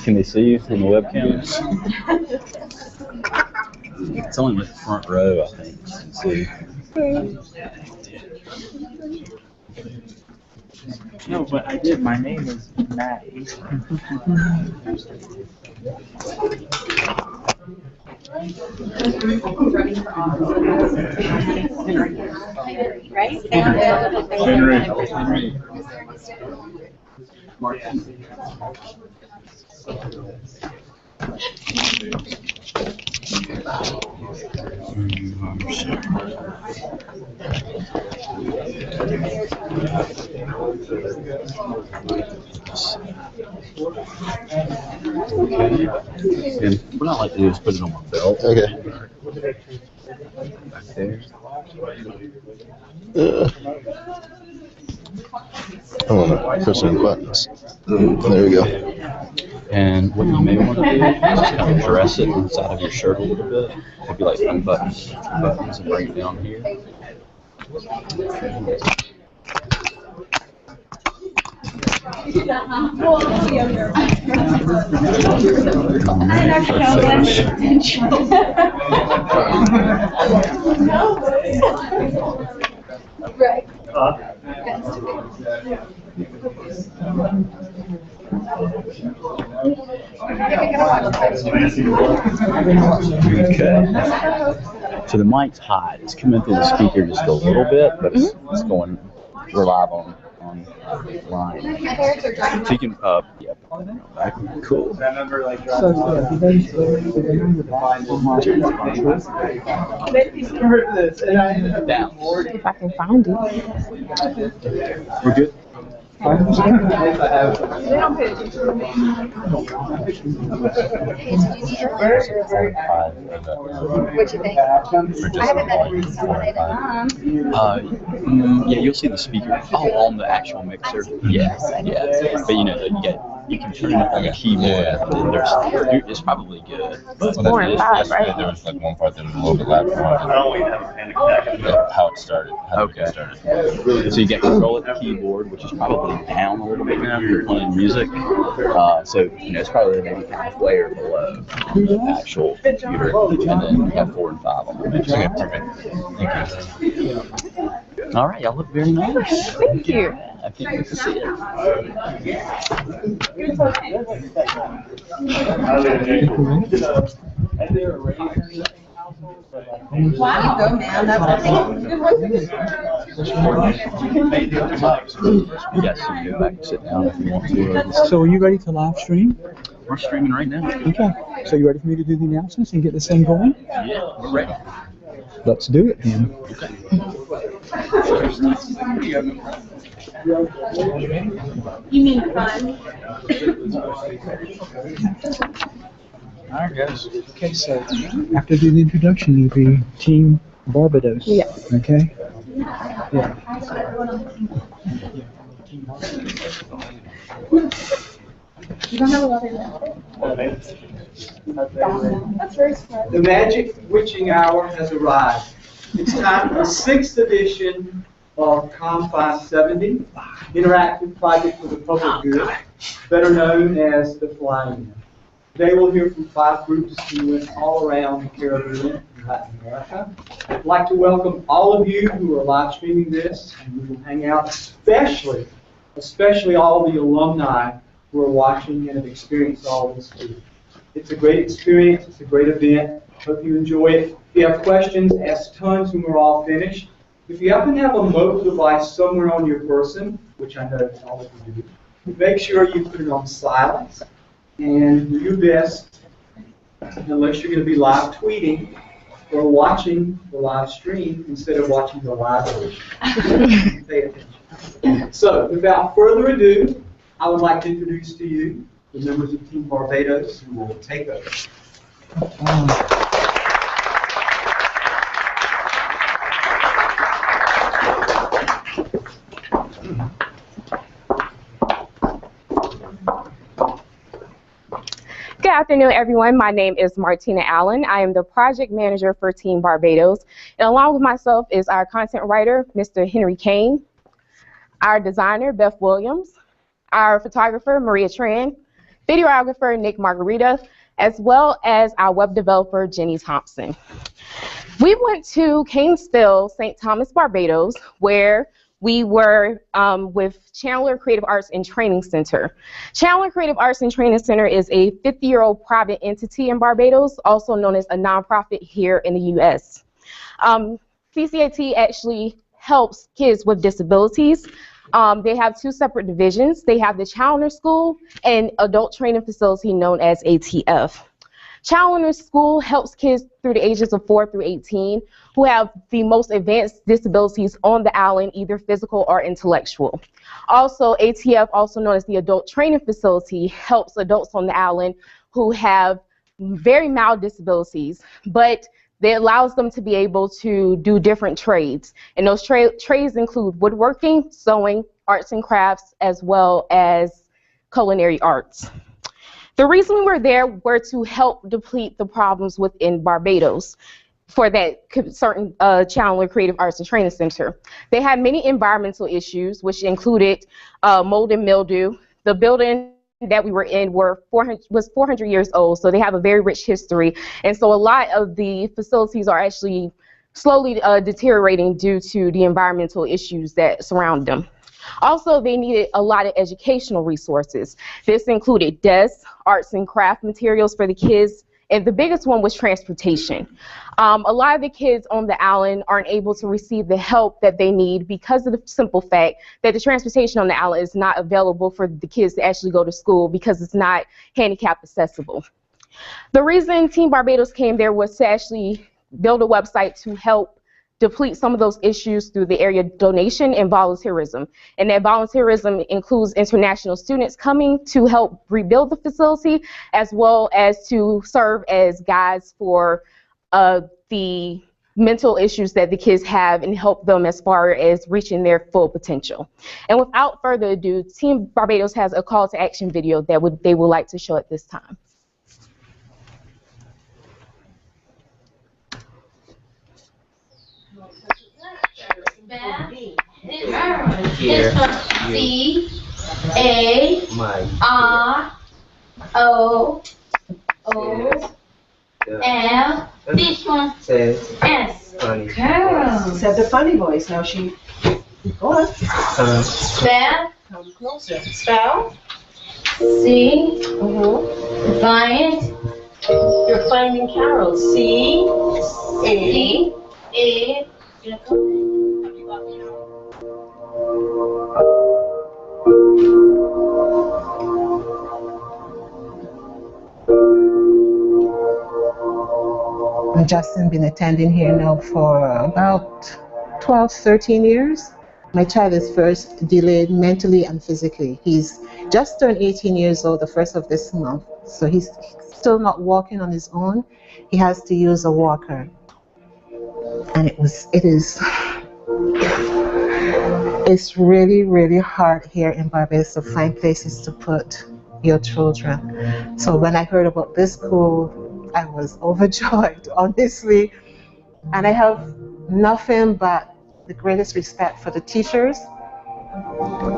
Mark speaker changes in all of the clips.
Speaker 1: Can they see you in the webcam? It's only like the front row, I think. You can see.
Speaker 2: No, but I did. My name is Matt.
Speaker 3: Right?
Speaker 1: Henry. And what I like to do is put it on my belt.
Speaker 4: Okay.
Speaker 1: Back there.
Speaker 4: I want to push some buttons. There we go.
Speaker 1: And what you may want to do is just kind of dress it inside of your shirt a little bit. Maybe like unbutton buttons and bring it down here.
Speaker 3: Right.
Speaker 1: Okay. So the mic's hot. It's coming through the speaker just a little bit, but it's going. We're live online. So you can, yeah. Cool. Down.
Speaker 5: If I can find it.
Speaker 1: We're good.
Speaker 3: What you think? I haven't met
Speaker 1: Yeah, you'll see the speaker. Oh, on the actual mixer. Yeah. But you know, you can turn it on the keyboard. And then it's probably good. But
Speaker 5: 4 and 5, right?
Speaker 4: There was like one part that was a little bit loud. How it started.
Speaker 1: Okay. So you get control of the keyboard, which is probably down a little bit now if you're playing music. So you know, it's probably maybe kind of layer below the actual computer, and then you have 4 and 5 on the mixer.
Speaker 4: Okay, perfect. Thank you.
Speaker 1: All right, y'all look very nice.
Speaker 5: Thank you.
Speaker 1: I can't wait to see it.
Speaker 3: Wow. Go now. That's good one.
Speaker 1: Yes, you can go back and sit down if you want to.
Speaker 2: So are you ready to live stream?
Speaker 1: We're streaming right now.
Speaker 2: Okay. So you ready for me to do the announcements and get this thing going?
Speaker 1: Yeah, we're ready.
Speaker 2: Let's do it then.
Speaker 1: Okay.
Speaker 3: You mean fun?
Speaker 2: All right, guys. Okay, so after the introduction, you'll be Team Barbados.
Speaker 5: Yes.
Speaker 2: Okay? Yeah.
Speaker 3: You don't have a lot of That's very smart.
Speaker 6: The magic witching hour has arrived. It's time for the 6th edition of COM 570, Interactive Project for the Public Good, better known as the Flying. Today we'll hear from 5 groups who went all around the Caribbean and Latin America. I'd like to welcome all of you who are live streaming this, and we will hang out, especially all the alumni who are watching and have experienced all this too. It's a great experience. It's a great event. Hope you enjoy it. If you have questions, ask tons when we're all finished. If you happen to have a mobile device somewhere on your person, which I know all of you do, make sure you put it on silent and do your best, unless you're going to be live tweeting or watching the live stream instead of watching the live version. Pay attention. So, without further ado, I would like to introduce to you the members of Team Barbados who will take over.
Speaker 5: Good afternoon, everyone. My name is Martina Allen. I am the project manager for Team Barbados. And along with myself is our content writer, Mr. Henry Kane. our designer, Beth Williams, our photographer, Maria Tran, videographer, Nick Margarita, as well as our web developer, Jenny Thompson. We went to Canesville, St. Thomas, Barbados, where we were with Chandler Creative Arts and Training Center. Chandler Creative Arts and Training Center is a 50-year-old private entity in Barbados, also known as a nonprofit here in the U.S. CCAT actually helps kids with disabilities. They have two separate divisions. They have the Chandler School and adult training facility known as ATF. Chandler School helps kids through the ages of 4 through 18 who have the most advanced disabilities on the island, either physical or intellectual. Also, ATF, also known as the Adult Training Facility, helps adults on the island who have very mild disabilities, but it allows them to be able to do different trades. And those trades include woodworking, sewing, arts and crafts, as well as culinary arts. The reason we were there were to help deplete the problems within Barbados for that certain Chandler Creative Arts and Training Center. They had many environmental issues, which included mold and mildew. The building that we were in was 400 years old, so they have a very rich history. And so a lot of the facilities are actually slowly deteriorating due to the environmental issues that surround them. Also, they needed a lot of educational resources. This included desks, arts and craft materials for the kids, and the biggest one was transportation. A lot of the kids on the island aren't able to receive the help that they need because of the simple fact that the transportation on the island is not available for the kids to actually go to school because it's not handicap accessible. The reason Team Barbados came there was to actually build a website to help deplete some of those issues through the area donation and volunteerism. And that volunteerism includes international students coming to help rebuild the facility, as well as to serve as guides for the mental issues that the kids have and help them as far as reaching their full potential. And without further ado, Team Barbados has a call to action video that they would like to show at this time.
Speaker 7: This one C A R O O L. This one S. Girl.
Speaker 8: Said the funny voice. Now she. Go on.
Speaker 7: Spell.
Speaker 8: Come closer.
Speaker 7: Spell. C. Find.
Speaker 8: You're finding Carol. C A
Speaker 7: A.
Speaker 8: Justin been attending here now for about 12, 13 years. My child is first delayed mentally and physically. He's just turned 18 years old the first of this month, so he's still not walking on his own. He has to use a walker. And it's really, really hard here in Barbados to find places to put your children. So when I heard about this school, I was overjoyed, honestly. And I have nothing but the greatest respect for the teachers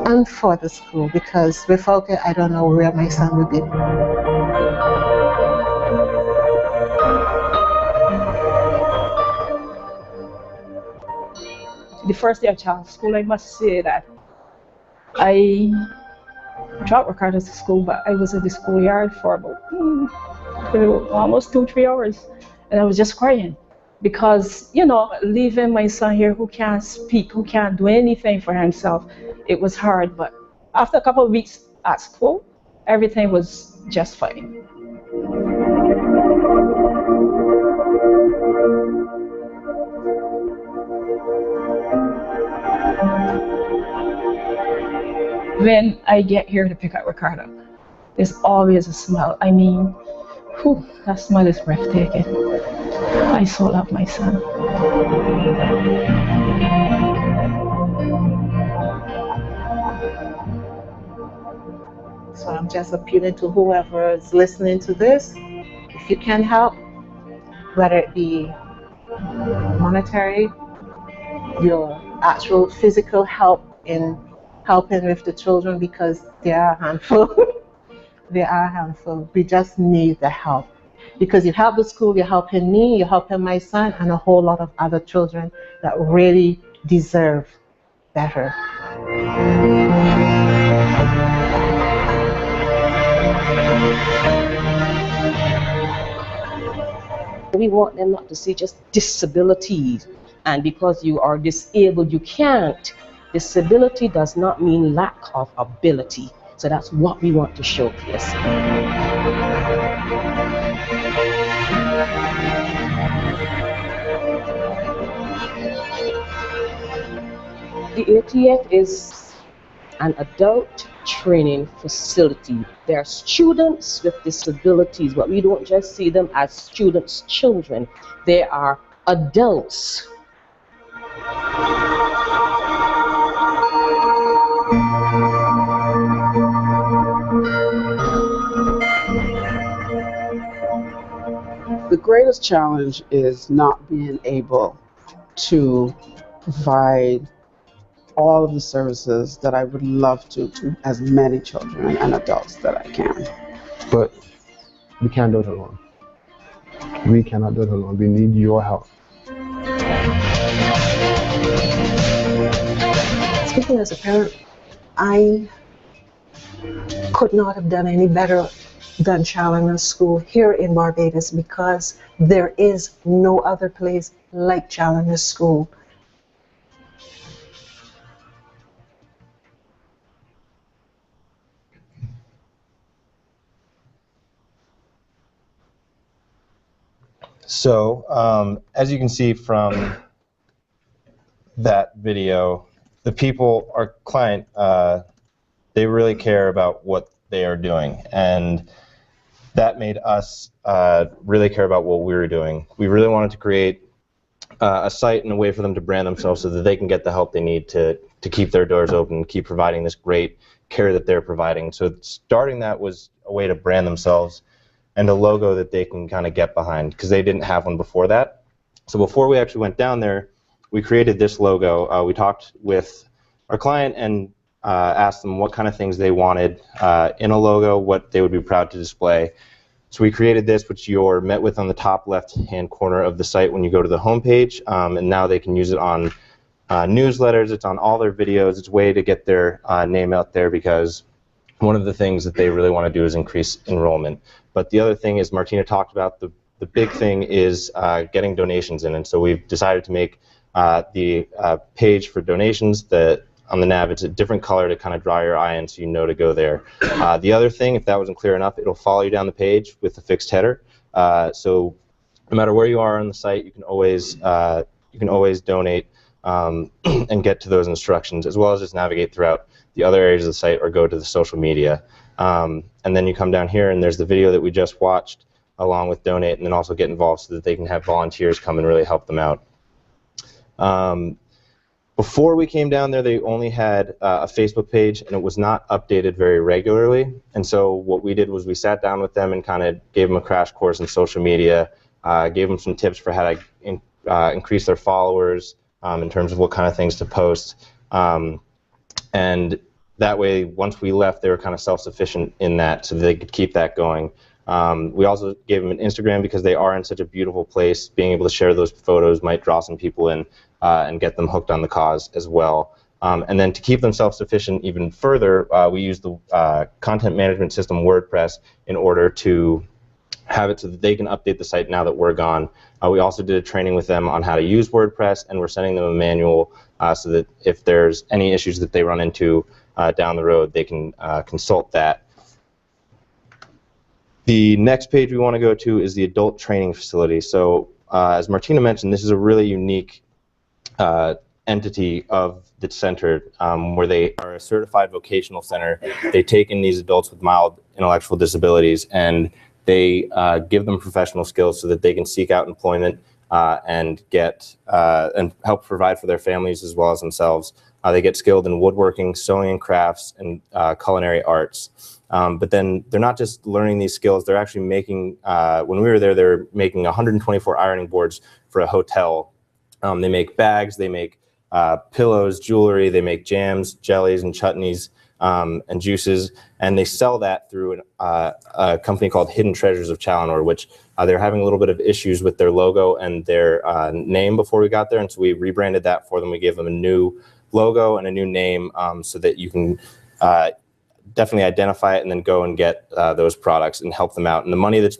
Speaker 8: and for the school, because without it, I don't know where my son would be.
Speaker 9: The first day of child school, I must say that I dropped Ricardo to school, but I was in the schoolyard for about almost 2-3 hours, and I was just crying because, you know, leaving my son here who can't speak, who can't do anything for himself, it was hard. But after a couple of weeks at school, everything was just fine. When I get here to pick up Ricardo, there's always a smile. I mean, whew, that smile is breathtaking. I so love my son.
Speaker 8: So I'm just appealing to whoever is listening to this. If you can help, whether it be monetary, your actual physical help in helping with the children because they are a handful. They are a handful. We just need the help. Because you help the school, you're helping me, you're helping my son, and a whole lot of other children that really deserve better.
Speaker 10: We want them not to see just disabilities, and because you are disabled, you can't. Disability does not mean lack of ability. So that's what we want to showcase. The ATF is an adult training facility. There are students with disabilities, but we don't just see them as students' children. They are adults.
Speaker 11: The greatest challenge is not being able to provide all of the services that I would love to as many children and adults that I can.
Speaker 4: But we can't do it alone. We cannot do it alone. We need your help.
Speaker 12: Speaking as a parent, I could not have done any better than Challenger School here in Barbados because there is no other place like Challenger School.
Speaker 13: So, as you can see from that video, the people, our client, they really care about what they are doing, and that made us really care about what we were doing. We really wanted to create a site and a way for them to brand themselves so that they can get the help they need to keep their doors open and keep providing this great care that they're providing. So starting that was a way to brand themselves and a logo that they can kind of get behind, because they didn't have one before that. So before we actually went down there, we created this logo. We talked with our client and asked them what kind of things they wanted in a logo, what they would be proud to display. So we created this, which you're met with on the top left-hand corner of the site when you go to the home page, and now they can use it on newsletters, it's on all their videos. It's a way to get their name out there, because one of the things that they really want to do is increase enrollment. But the other thing is, Martina talked about, the big thing is getting donations in, and so we've decided to make the page for donations that on the nav, it's a different color to kind of draw your eye in so you know to go there. The other thing, if that wasn't clear enough, it'll follow you down the page with a fixed header. So no matter where you are on the site, you can always donate and get to those instructions, as well as just navigate throughout the other areas of the site or go to the social media. And then you come down here and there's the video that we just watched along with donate, and then also get involved so that they can have volunteers come and really help them out. Before we came down there, they only had a Facebook page, and it was not updated very regularly. And so what we did was we sat down with them and kind of gave them a crash course in social media, gave them some tips for how to increase their followers in terms of what kind of things to post. And that way, once we left, they were kind of self-sufficient in that, so that they could keep that going. We also gave them an Instagram because they are in such a beautiful place. Being able to share those photos might draw some people in and get them hooked on the cause as well. And then to keep them self-sufficient even further, we use the content management system WordPress in order to have it so that they can update the site now that we're gone. We also did a training with them on how to use WordPress, and we're sending them a manual so that if there's any issues that they run into down the road, they can consult that. The next page we want to go to is the adult training facility. So as Martina mentioned, this is a really unique entity of the center, where they are a certified vocational center. They take in these adults with mild intellectual disabilities, and they give them professional skills so that they can seek out employment and get and help provide for their families as well as themselves. They get skilled in woodworking, sewing and crafts, and culinary arts. But then they're not just learning these skills, they're actually making, when we were there, they're making 124 ironing boards for a hotel. They make bags, they make pillows, jewelry. They make jams, jellies, and chutneys, and juices, and they sell that through a company called Hidden Treasures of Challenor, which they're having a little bit of issues with their logo and their name before we got there, and so we rebranded that for them. We gave them a new logo and a new name so that you can definitely identify it and then go and get those products and help them out. And the money that's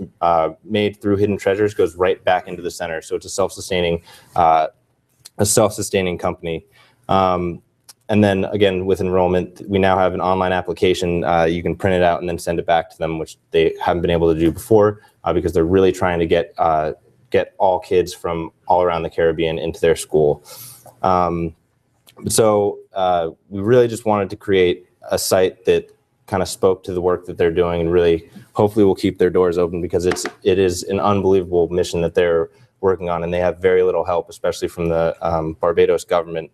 Speaker 13: made through Hidden Treasures goes right back into the center, so it's a self-sustaining company. And then again, with enrollment, we now have an online application. You can print it out and then send it back to them, which they haven't been able to do before because they're really trying to get all kids from all around the Caribbean into their school. So we really just wanted to create a site that kind of spoke to the work that they're doing, and really hopefully will keep their doors open, because it is an unbelievable mission that they're working on, and they have very little help, especially from the Barbados government.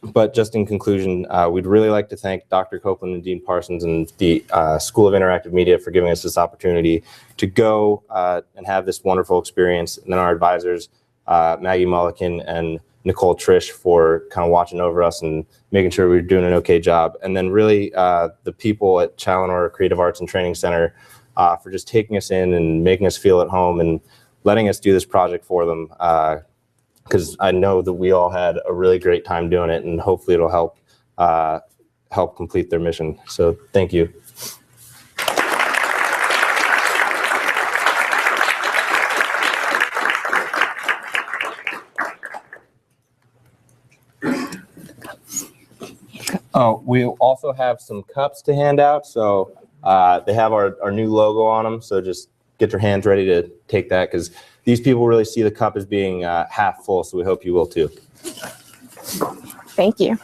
Speaker 13: But just in conclusion, we'd really like to thank Dr. Copeland and Dean Parsons and the School of Interactive Media for giving us this opportunity to go and have this wonderful experience, and then our advisors, Maggie Mulliken and Nicole Trish, for kind of watching over us and making sure we were doing an okay job. And then really the people at Challenor Creative Arts and Training Center for just taking us in and making us feel at home and letting us do this project for them. Because I know that we all had a really great time doing it, and hopefully it'll help complete their mission. So thank you. Oh, we also have some cups to hand out. So they have our new logo on them. So just get your hands ready to take that, because these people really see the cup as being half full. So we hope you will too.
Speaker 5: Thank you.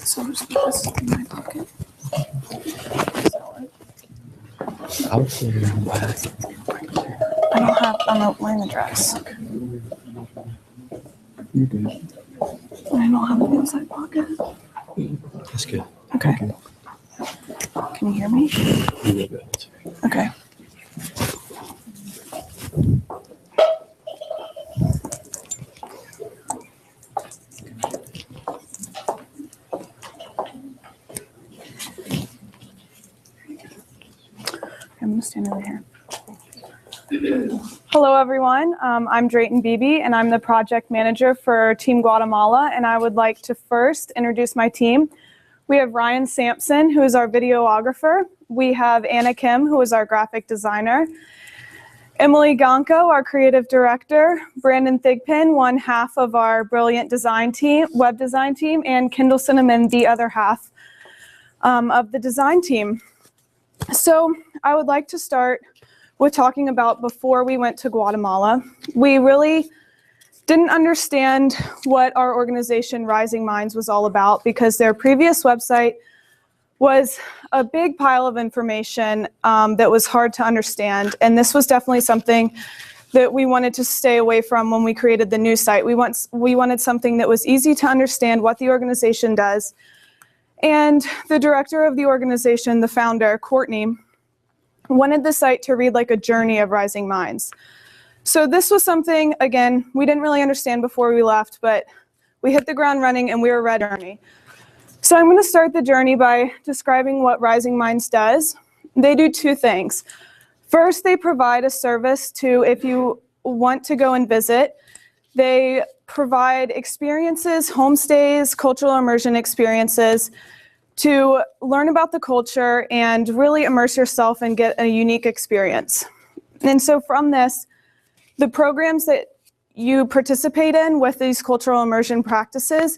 Speaker 3: So I'm just put this in my pocket.
Speaker 1: I would say you're back.
Speaker 3: I don't have, I'm not wearing a dress.
Speaker 2: You're good.
Speaker 3: I don't have an inside pocket.
Speaker 1: That's good.
Speaker 3: Okay. Can you hear me?
Speaker 1: You will be able to.
Speaker 3: Okay. I'm gonna stand over here. Hello, everyone. I'm Drayton Beebe, and I'm the project manager for Team Guatemala, and I would like to first introduce my team. We have Ryan Sampson, who is our videographer. We have Anna Kim, who is our graphic designer. Emily Gonko, our creative director. Brandon Thigpen, one half of our brilliant design team, web design team, and Kendall Cinnamon, the other half of the design team. So I would like to start with talking about before we went to Guatemala. We really didn't understand what our organization Rising Minds was all about, because their previous website was a big pile of information that was hard to understand. And this was definitely something that we wanted to stay away from when we created the new site. We wanted something that was easy to understand what the organization does. And the director of the organization, the founder, Courtney, wanted the site to read like a journey of Rising Minds. So this was something, again, we didn't really understand before we left, but we hit the ground running and we were ready. So I'm going to start the journey by describing what Rising Minds does. They do two things. First, they provide a service to, if you want to go and visit, they provide experiences, homestays, cultural immersion experiences to learn about the culture and really immerse yourself and get a unique experience. And so from this, the programs that you participate in with these cultural immersion practices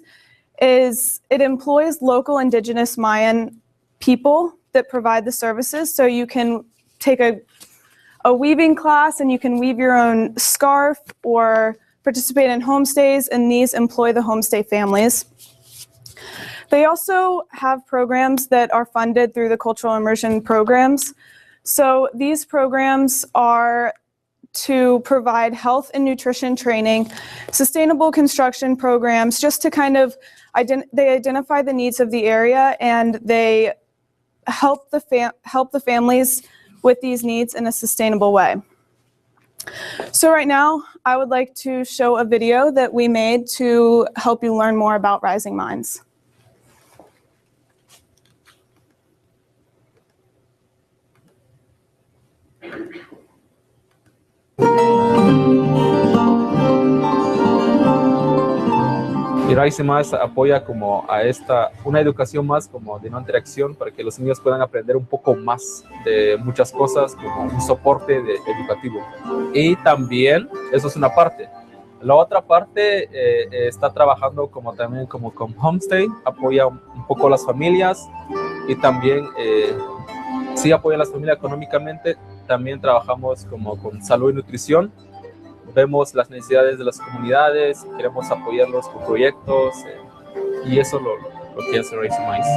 Speaker 3: is it employs local indigenous Mayan people that provide the services. So you can take a weaving class and you can weave your own scarf or participate in homestays, and these employ the homestay families. They also have programs that are funded through the cultural immersion programs. So these programs are to provide health and nutrition training, sustainable construction programs, just to kind of they identify the needs of the area, and they help the families with these needs in a sustainable way. So right now, I would like to show a video that we made to help you learn more about Rising Minds.
Speaker 14: Y Rising Minds apoya como a una educación más como de no interacción para que los niños puedan aprender un poco más de muchas cosas como un soporte educativo. Y también, eso es una parte. La otra parte está trabajando también como con homestay, apoya un poco a las familias y también sí apoya a las familias económicamente. También trabajamos como con salud y nutrición. Vemos las necesidades de las comunidades, queremos apoyarlos con proyectos y eso es lo que hace Rising Minds.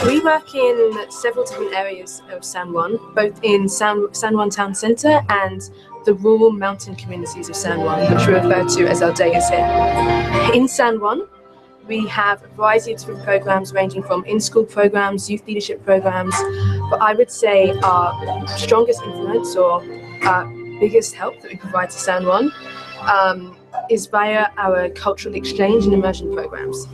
Speaker 15: We work in several different areas of San Juan, both in San Juan Town Centre and the rural mountain communities of San Juan, which we refer to as Aldeias here. In San Juan, we have a variety of different programs ranging from in-school programs, youth leadership programs, but I would say our strongest influence or our biggest help that we provide to San Juan is via our cultural exchange and immersion programs.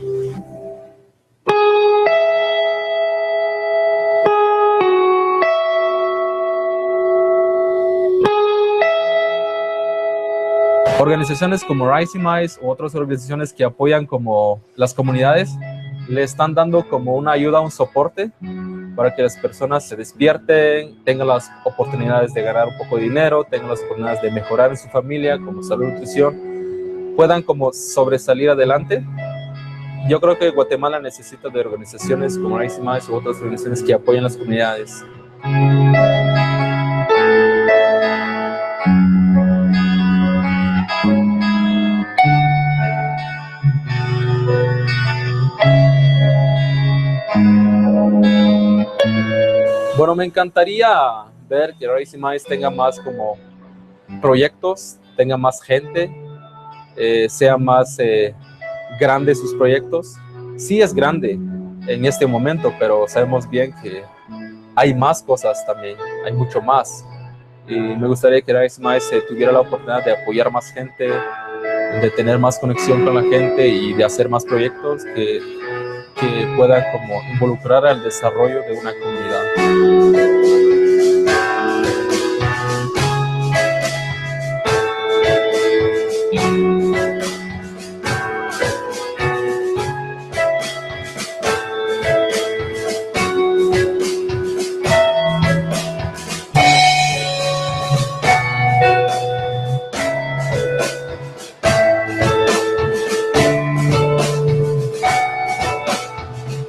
Speaker 14: Organizaciones como Rising Minds u otras organizaciones que apoyan como las comunidades le están dando como una ayuda, un soporte para que las personas se despierten, tengan las oportunidades de ganar un poco de dinero, tengan las oportunidades de mejorar en su familia, como salud y nutrición, puedan como sobresalir adelante. Yo creo que Guatemala necesita de organizaciones como Rising Minds u otras organizaciones que apoyan las comunidades. Bueno, me encantaría ver que Rising Minds tenga más como proyectos, tenga más gente, sea más grande sus proyectos. Sí es grande en este momento, pero sabemos bien que hay más cosas también, hay mucho más. Y me gustaría que Rising Minds tuviera la oportunidad de apoyar más gente, de tener más conexión con la gente y de hacer más proyectos que puedan como involucrar al desarrollo de una comunidad.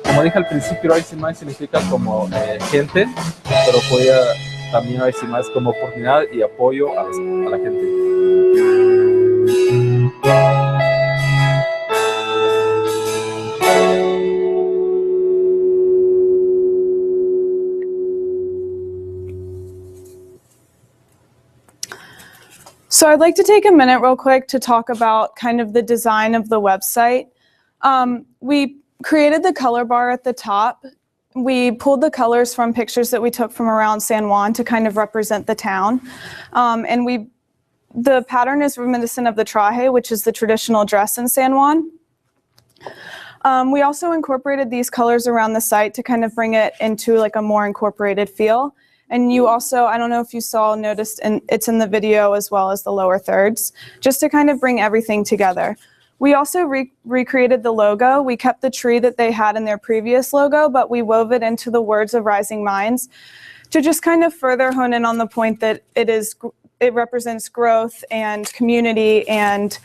Speaker 14: Como dije al principio, Rising Minds significa como gente, pero apoya también Rising Minds como oportunidad y apoyo a la gente.
Speaker 3: So I'd like to take a minute real quick to talk about kind of the design of the website. We created the color bar at the top. We pulled the colors from pictures that we took from around San Juan to kind of represent the town. And the pattern is reminiscent of the traje, which is the traditional dress in San Juan. We also incorporated these colors around the site to kind of bring it into like a more incorporated feel. And you also, I don't know if you noticed, and it's in the video as well as the lower thirds, just to kind of bring everything together. We also recreated the logo. We kept the tree that they had in their previous logo, but we wove it into the words of Rising Minds to just kind of further hone in on the point that it represents growth and community, and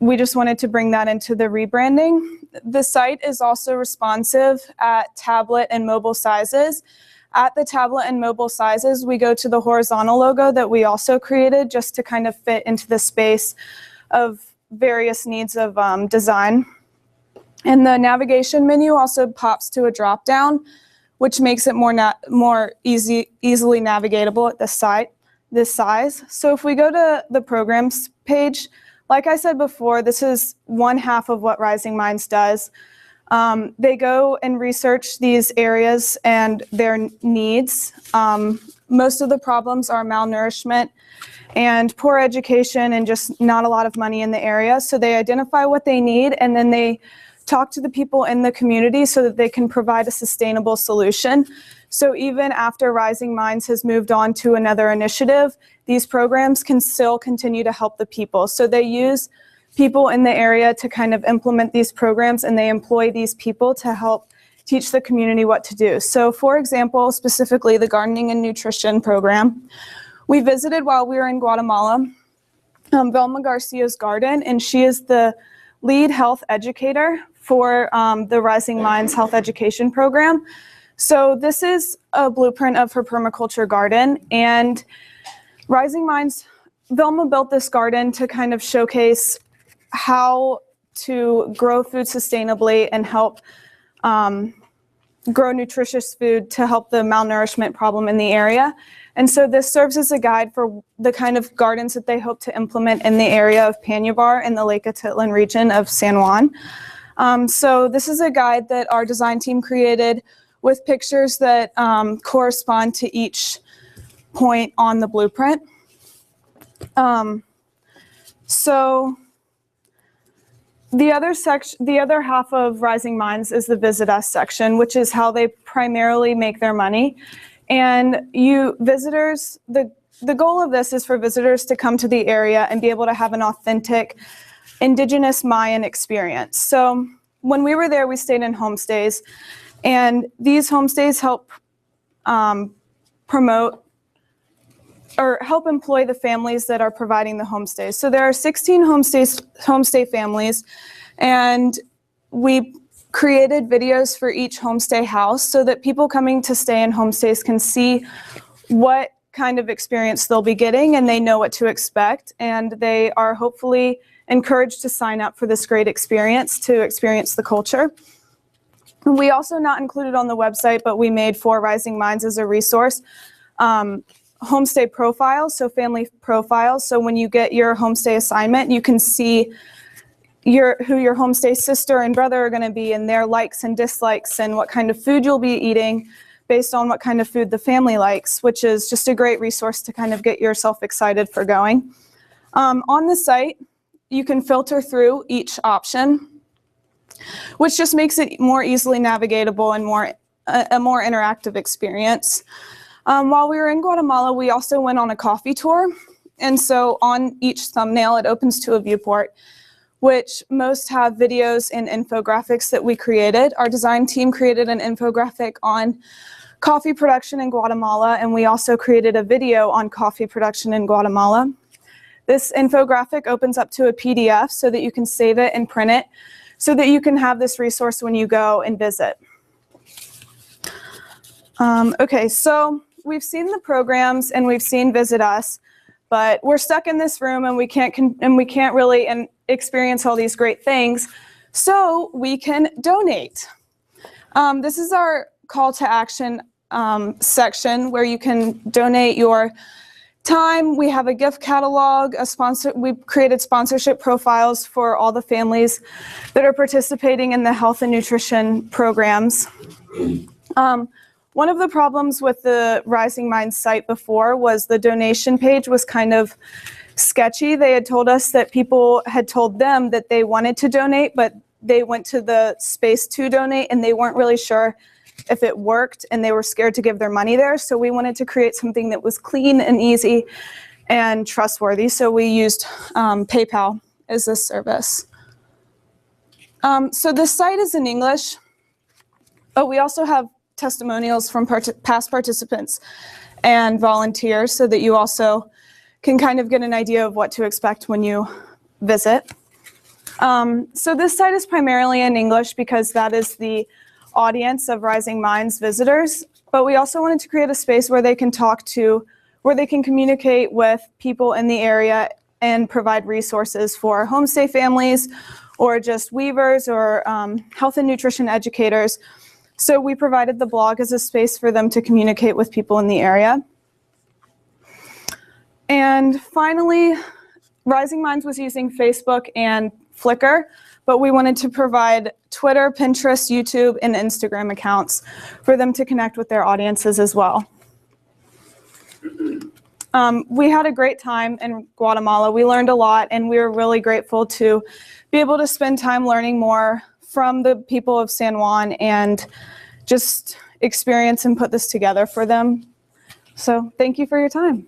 Speaker 3: we just wanted to bring that into the rebranding. The site is also responsive at tablet and mobile sizes. At the tablet and mobile sizes, we go to the horizontal logo that we also created just to kind of fit into the space of various needs of design. And the navigation menu also pops to a drop-down, which makes it more easily navigatable at this size. So if we go to the programs page, like I said before, this is one half of what Rising Minds does. They go and research these areas and their needs. Most of the problems are malnourishment and poor education and just not a lot of money in the area. So they identify what they need, and then they talk to the people in the community so that they can provide a sustainable solution. So even after Rising Minds has moved on to another initiative, these programs can still continue to help the people. So they use people in the area to kind of implement these programs, and they employ these people to help teach the community what to do. So for example, specifically the gardening and nutrition program, we visited while we were in Guatemala, Velma Garcia's garden, and she is the lead health educator for the Rising Minds Health Education Program. So this is a blueprint of her permaculture garden, and Rising Minds, Velma built this garden to kind of showcase how to grow food sustainably and help grow nutritious food to help the malnourishment problem in the area. And so this serves as a guide for the kind of gardens that they hope to implement in the area of Panyubar in the Lake Atitlan region of San Juan. So this is a guide that our design team created with pictures that correspond to each point on the blueprint. So the other half of Rising Minds is the Visit Us section, which is how they primarily make their money. And visitors, the goal of this is for visitors to come to the area and be able to have an authentic indigenous Mayan experience. So when we were there, we stayed in homestays, and these homestays help promote or help employ the families that are providing the homestays. So there are 16 homestay families, and we created videos for each homestay house so that people coming to stay in homestays can see what kind of experience they'll be getting, and they know what to expect, and they are hopefully encouraged to sign up for this great experience to experience the culture. We also, not included on the website, but we made for Rising Minds as a resource, homestay profiles, so family profiles. So when you get your homestay assignment, you can see who your homestay sister and brother are going to be, and their likes and dislikes, and what kind of food you'll be eating based on what kind of food the family likes, which is just a great resource to kind of get yourself excited for going. On the site, you can filter through each option, which just makes it more easily navigatable and a more interactive experience. While we were in Guatemala, we also went on a coffee tour. And so on each thumbnail, it opens to a viewport, which most have videos and infographics that we created. Our design team created an infographic on coffee production in Guatemala, and we also created a video on coffee production in Guatemala. This infographic opens up to a PDF so that you can save it and print it, so that you can have this resource when you go and visit. Okay, so we've seen the programs and we've seen Visit Us, but we're stuck in this room and we can't really experience all these great things, so we can donate. This is our call to action section where you can donate your time. We have a gift catalog, we've created sponsorship profiles for all the families that are participating in the health and nutrition programs. One of the problems with the Rising Minds site before was the donation page was kind of sketchy. They had told us that people had told them that they wanted to donate, but they went to the space to donate and they weren't really sure if it worked, and they were scared to give their money there. So we wanted to create something that was clean and easy and trustworthy. So we used PayPal as a service. So this site is in English, but we also have testimonials from past participants and volunteers so that you also can kind of get an idea of what to expect when you visit. So this site is primarily in English because that is the audience of Rising Minds visitors, but we also wanted to create a space where they can communicate with people in the area and provide resources for homestay families or just weavers or health and nutrition educators. So we provided the blog as a space for them to communicate with people in the area. And finally, Rising Minds was using Facebook and Flickr, but we wanted to provide Twitter, Pinterest, YouTube, and Instagram accounts for them to connect with their audiences as well. We had a great time in Guatemala. We learned a lot, and we were really grateful to be able to spend time learning more from the people of San Juan and just experience and put this together for them. So thank you for your time.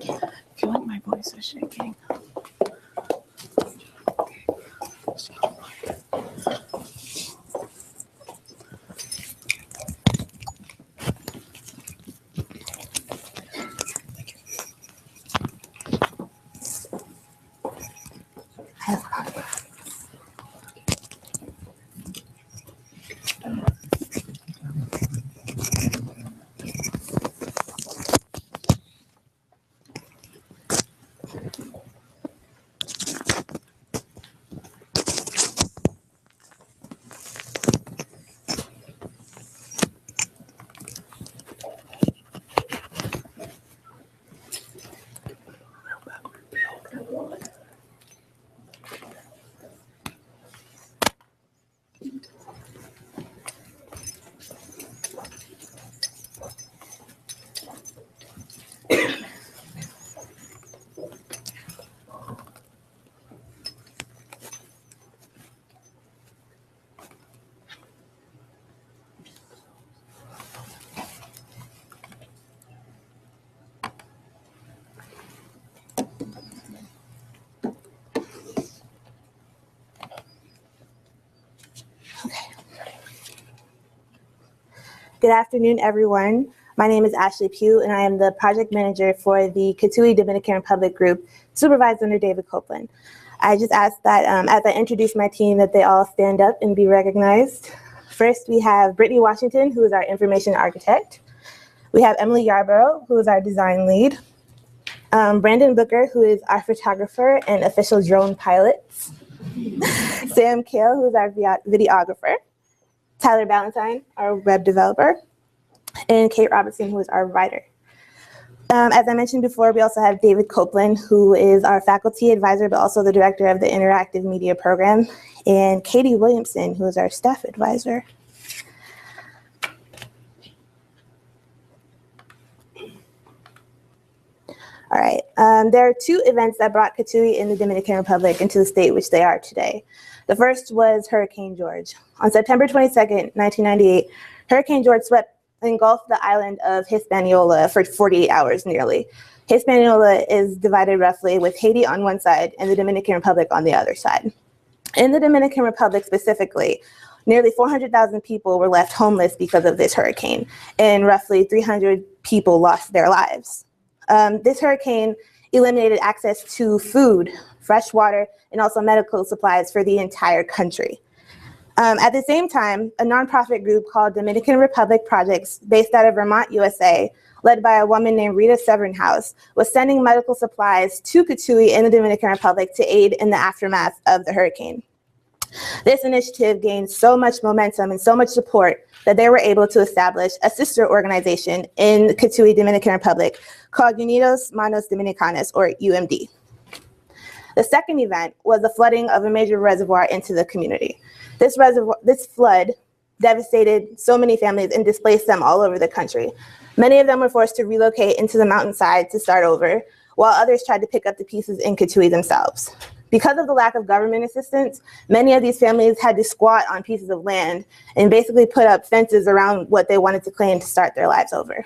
Speaker 3: I feel like my voice is shaking.
Speaker 16: Good afternoon, everyone. My name is Ashley Pugh, and I am the project manager for the Cotuí Dominican Republic group, supervised under David Copeland. I just asked that as I introduce my team that they all stand up and be recognized. First, we have Brittany Washington, who is our information architect. We have Emily Yarborough, who is our design lead. Brandon Booker, who is our photographer and official drone pilot. Sam Kale, who is our videographer. Tyler Ballantyne, our web developer, and Kate Robertson, who is our writer. As I mentioned before, we also have David Copeland, who is our faculty advisor, but also the director of the interactive media program, and Katie Williamson, who is our staff advisor. All right, there are two events that brought Cotuí in the Dominican Republic into the state which they are today. The first was Hurricane George. On September 22nd, 1998, Hurricane George engulfed the island of Hispaniola for 48 hours nearly. Hispaniola is divided roughly with Haiti on one side and the Dominican Republic on the other side. In the Dominican Republic specifically, nearly 400,000 people were left homeless because of this hurricane, and roughly 300 people lost their lives. This hurricane eliminated access to food, fresh water, and also medical supplies for the entire country. At the same time, a nonprofit group called Dominican Republic Projects, based out of Vermont, USA, led by a woman named Rita Severnhouse, was sending medical supplies to Cotuí in the Dominican Republic to aid in the aftermath of the hurricane. This initiative gained so much momentum and so much support that they were able to establish a sister organization in Cotuí, Dominican Republic, called Unidos Manos Dominicanas, or UMD. The second event was the flooding of a major reservoir into the community. This flood devastated so many families and displaced them all over the country. Many of them were forced to relocate into the mountainside to start over, while others tried to pick up the pieces in Cotuí themselves. Because of the lack of government assistance, many of these families had to squat on pieces of land and basically put up fences around what they wanted to claim to start their lives over.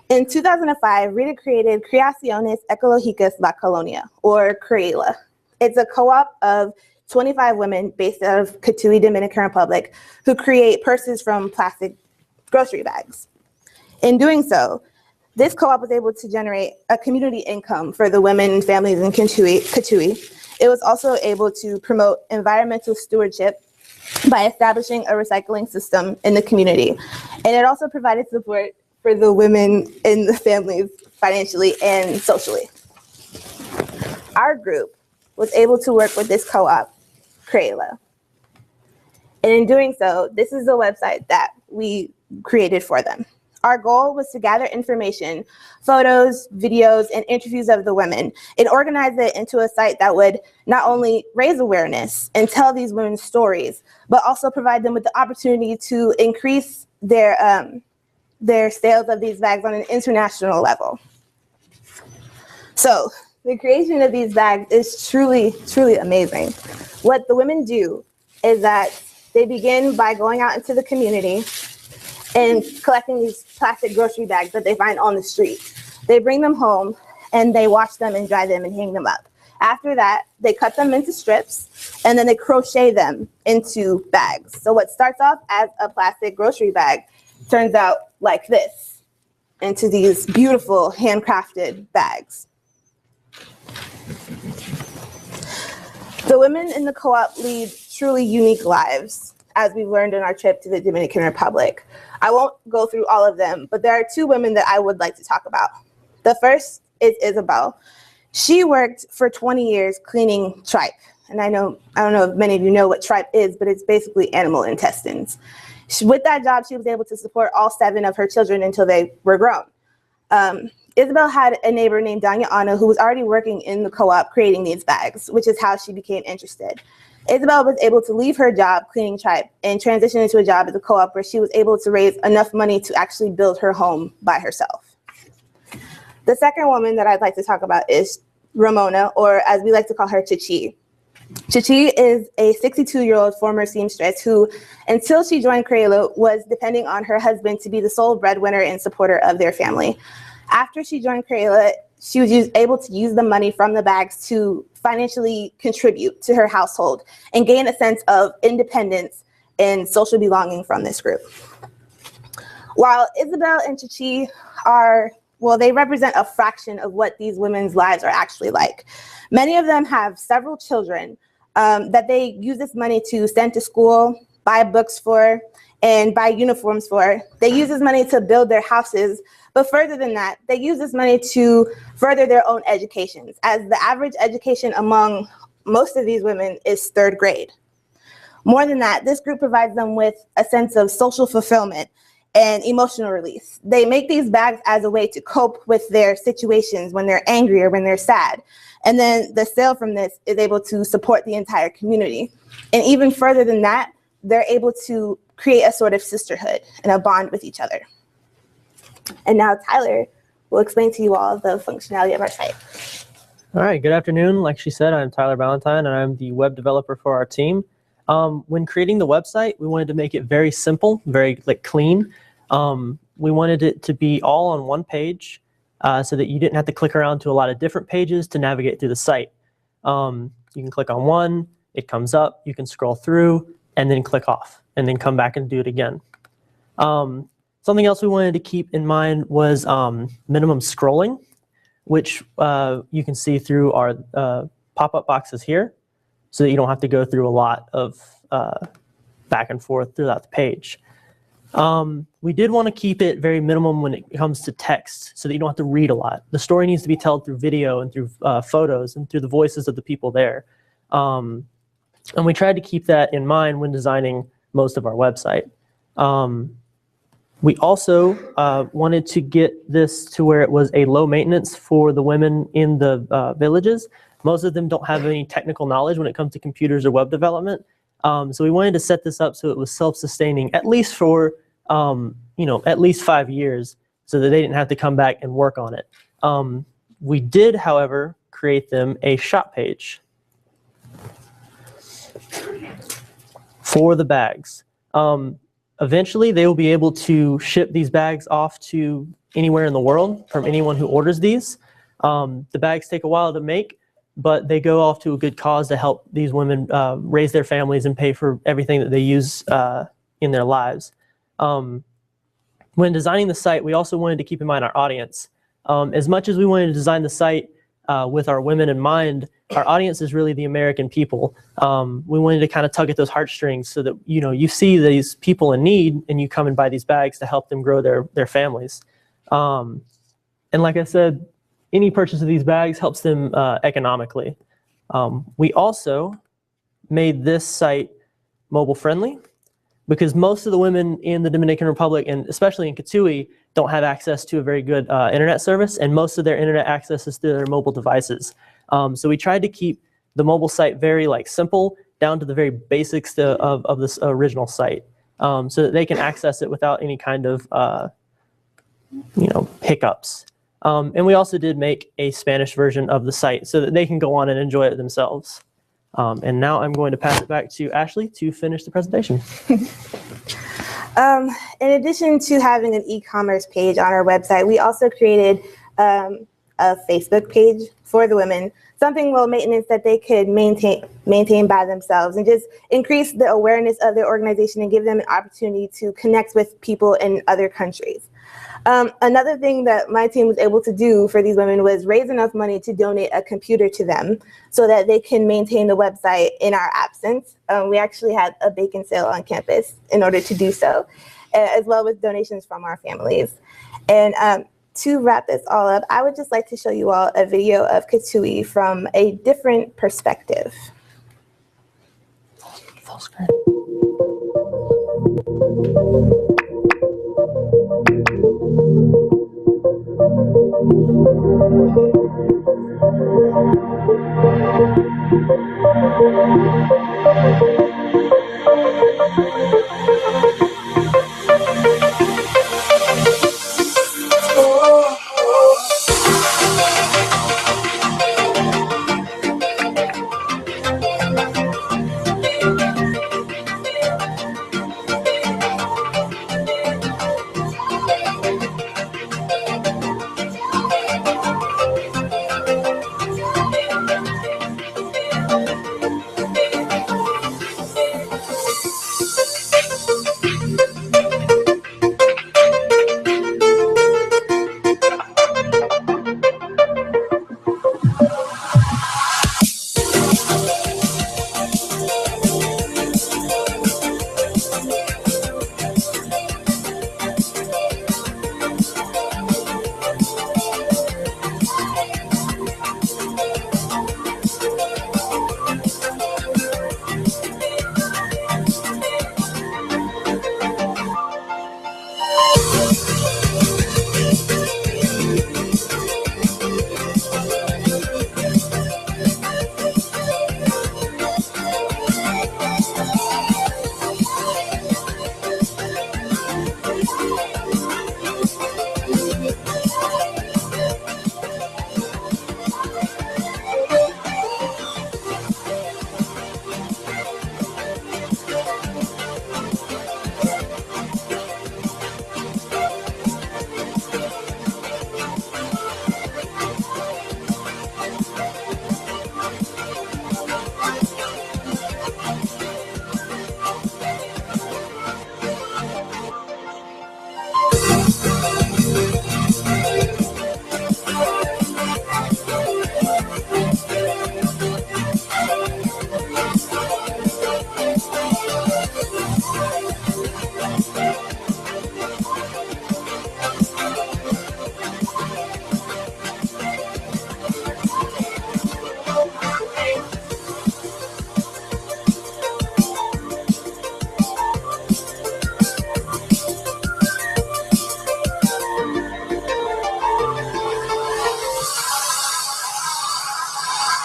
Speaker 16: In 2005, Rita created Creaciones Ecológicas La Colonia, or CREALA. It's a co-op of 25 women based out of Cotuí, Dominican Republic, who create purses from plastic grocery bags. In doing so, This co-op was able to generate a community income for the women and families in Katui. It was also able to promote environmental stewardship by establishing a recycling system in the community. And it also provided support for the women in the families financially and socially. Our group was able to work with this co-op, Creala. And in doing so, this is the website that we created for them. Our goal was to gather information, photos, videos, and interviews of the women, and organize it into a site that would not only raise awareness and tell these women's stories, but also provide them with the opportunity to increase their sales of these bags on an international level. So the creation of these bags is truly, truly amazing. What the women do is that they begin by going out into the community and collecting these plastic grocery bags that they find on the street. They bring them home and they wash them and dry them and hang them up. After that, they cut them into strips and then they crochet them into bags. So what starts off as a plastic grocery bag turns out like this, into these beautiful handcrafted bags. The women in the co-op lead truly unique lives, as we've learned in our trip to the Dominican Republic. I won't go through all of them, but there are two women that I would like to talk about. The first is Isabel. She worked for 20 years cleaning tripe. And I don't know if many of you know what tripe is, but it's basically animal intestines. With that job, she was able to support all 7 of her children until they were grown. Isabel had a neighbor named Danya Anna who was already working in the co-op creating these bags, which is how she became interested. Isabel was able to leave her job cleaning tripe and transition into a job at the co-op where she was able to raise enough money to actually build her home by herself. The second woman that I'd like to talk about is Ramona, or as we like to call her, Chichi. Chichi is a 62-year-old former seamstress who, until she joined Creala, was depending on her husband to be the sole breadwinner and supporter of their family. After she joined Creala, she was able to use the money from the bags to financially contribute to her household and gain a sense of independence and social belonging from this group. While Isabel and Chichi they represent a fraction of what these women's lives are actually like. Many of them have several children that they use this money to send to school, buy books for, and buy uniforms for. They use this money to build their houses, but further than that, they use this money to further their own educations, as the average education among most of these women is 3rd grade. More than that, this group provides them with a sense of social fulfillment and emotional release. They make these bags as a way to cope with their situations when they're angry or when they're sad. And then the sale from this is able to support the entire community. And even further than that, they're able to create a sort of sisterhood and a bond with each other. And now Tyler will explain to you all the functionality of our site.
Speaker 17: All right, good afternoon. Like she said, I'm Tyler Valentine, and I'm the web developer for our team. When creating the website, we wanted to make it very simple, very clean. We wanted it to be all on one page so that you didn't have to click around to a lot of different pages to navigate through the site. You can click on one, it comes up, you can scroll through, and then click off, and then come back and do it again. Something else we wanted to keep in mind was minimum scrolling, which you can see through our pop-up boxes here, so that you don't have to go through a lot of back and forth throughout the page. We did want to keep it very minimum when it comes to text, so that you don't have to read a lot. The story needs to be told through video and through photos and through the voices of the people there. And we tried to keep that in mind when designing most of our website. We also wanted to get this to where it was a low maintenance for the women in the villages. Most of them don't have any technical knowledge when it comes to computers or web development. So we wanted to set this up so it was self-sustaining, at least for at least 5 years, so that they didn't have to come back and work on it. We did, however, create them a shop page for the bags. Eventually, they will be able to ship these bags off to anywhere in the world from anyone who orders these. The bags take a while to make, but they go off to a good cause to help these women raise their families and pay for everything that they use in their lives. when designing the site, we also wanted to keep in mind our audience. As much as we wanted to design the site with our women in mind, our audience is really the American people. We wanted to kind of tug at those heartstrings so that you see these people in need and you come and buy these bags to help them grow their families. And like I said, any purchase of these bags helps them economically. We also made this site mobile friendly because most of the women in the Dominican Republic, and especially in Cotuí, don't have access to a very good internet service, and most of their internet access is through their mobile devices. So we tried to keep the mobile site very simple, down to the very basics of this original site, so that they can access it without any kind of hiccups. And we also did make a Spanish version of the site so that they can go on and enjoy it themselves. And now I'm going to pass it back to Ashley to finish the presentation.
Speaker 16: In addition to having an e-commerce page on our website, we also created a Facebook page for the women, something low maintenance that they could maintain by themselves and just increase the awareness of their organization and give them an opportunity to connect with people in other countries. Another thing that my team was able to do for these women was raise enough money to donate a computer to them so that they can maintain the website in our absence. We actually had a bacon sale on campus in order to do so, as well as donations from our families. And to wrap this all up, I would just like to show you all a video of Cotuí from a different perspective.
Speaker 17: Full screen.